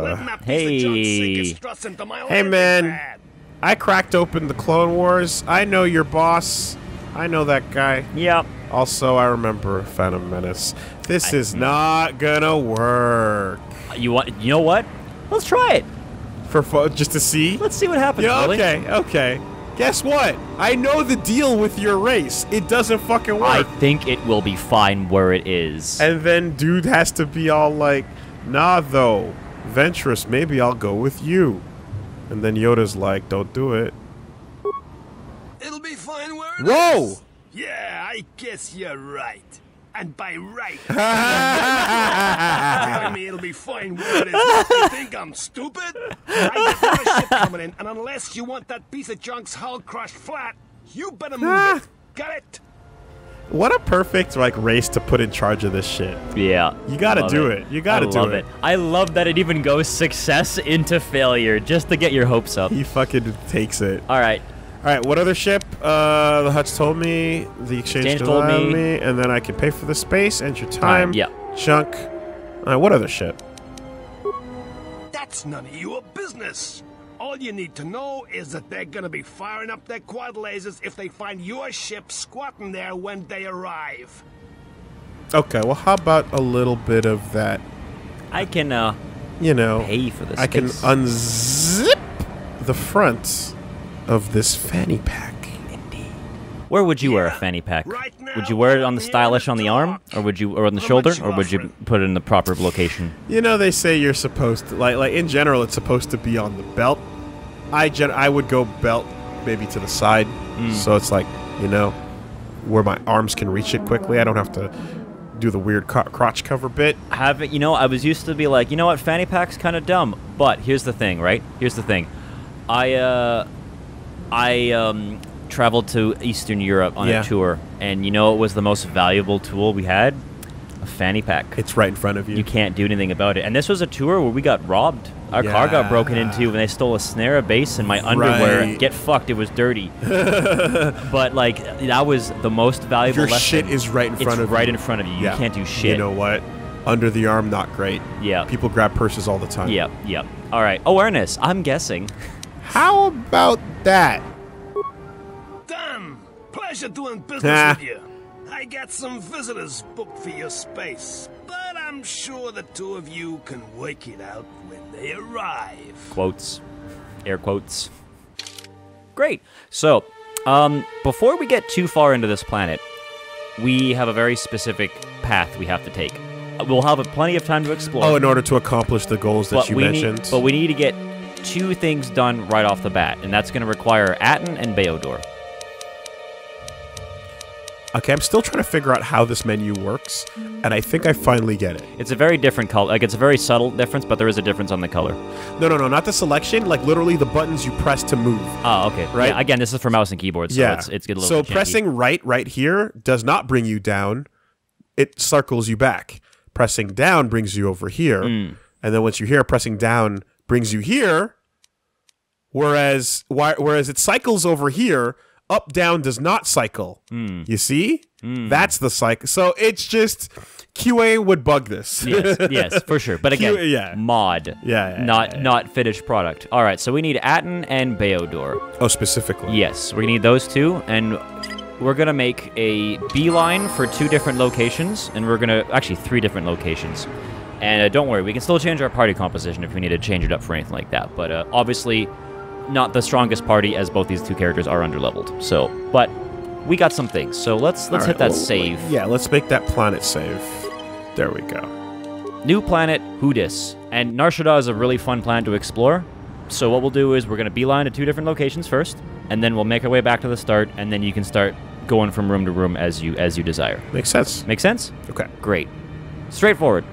Letting that piece of junk sink his Hey. struts into my Hey, landing man. pad. I cracked open the Clone Wars. I know your boss. I know that guy. Yep. Also, I remember Phantom Menace. This is not gonna work. You know what? Let's try it. Just to see? Let's see what happens. Yeah, Willie. okay. Guess what? I know the deal with your race. It doesn't fucking work. I think it will be fine where it is. And then dude has to be all like, nah, though. Ventress, maybe I'll go with you. And then Yoda's like, don't do it. It'll be fine where it Whoa! is. Yeah, I guess you're right. And by right, telling me it'll be fine where it is. You think I'm stupid? I got a ship coming in, and unless you want that piece of junk's hull crushed flat, you better move it. Got it? What a perfect race to put in charge of this shit. Yeah. You gotta do it. You gotta do love it. I love that it even goes success into failure just to get your hopes up. He fucking takes it. All right. All right, what other ship? The Hutch told me, the Exchange told me, and then I can pay for the space and your time. Yeah. Chunk. What other ship? That's none of your business. All you need to know is that they're gonna be firing up their quad lasers if they find your ship squatting there when they arrive. Okay, well, how about a little bit of that? I can, pay for this. I can unzip the front of this fanny pack. Where would you wear a fanny pack? Right now, Would you wear it on the stylish on the arm, or on the shoulder, or would you offering? put it in the proper location? You know, they say you're supposed to, like in general, it's supposed to be on the belt. I would go belt maybe to the side, so it's like, where my arms can reach it quickly. I don't have to do the weird crotch cover bit. I was used to be like, you know what, fanny pack's kind of dumb. But here's the thing, right? Here's the thing. I traveled to Eastern Europe on a tour, and it was the most valuable tool we had? A Fann Y'Pak. It's right in front of you. You can't do anything about it. And this was a tour where we got robbed. Our car got broken into when they stole a snare, a bass, and my underwear. Get fucked, it was dirty. But, like, that was the most valuable lesson. Your shit is right in front of you. It's right in front of you. You can't do shit. You know what? Under the arm, not great. Yeah. People grab purses all the time. Yep, yep. All right. Awareness, I'm guessing. How about that? Dan, pleasure doing business with you. I got some visitors booked for your space, but I'm sure the two of you can work it out when they arrive. Quotes. Air quotes. Great. So, before we get too far into this planet, we have a very specific path we have to take. We'll have plenty of time to explore. Oh, in order to accomplish the goals that you mentioned. But we need to get 2 things done right off the bat, and that's going to require Aten and Beodor. Okay, I'm still trying to figure out how this menu works, and I think I finally get it. It's a very different color. Like, it's a very subtle difference, but there is a difference on the color. No, not the selection. Like, literally the buttons you press to move. Oh, okay. Right? Yeah, again, this is for mouse and keyboard, so it's a little So bit pressing right here does not bring you down. It circles you back. Pressing down brings you over here. And then once you're here, pressing down brings you here. Whereas it cycles over here, up, down does not cycle. You see? That's the cycle. So it's just QA would bug this. yes, for sure. But again, mod. Not finished product. All right, so we need Aten and Beodor. Oh, specifically. Yes, we need those 2, and we're going to make a beeline for 2 different locations, and we're going to... Actually, 3 different locations. And don't worry, we can still change our party composition if we need to change it up for anything like that. But obviously, not the strongest party, as both these 2 characters are underleveled. So, but we got some things. So let's hit that save. Yeah, let's make that planet save. There we go. New planet, Hudis. And Nar Shaddaa is a really fun planet to explore. So what we'll do is we're going to beeline to 2 different locations first, and then we'll make our way back to the start, and then you can start going from room to room as you desire. Makes sense. Make sense? Okay. Great. Straightforward.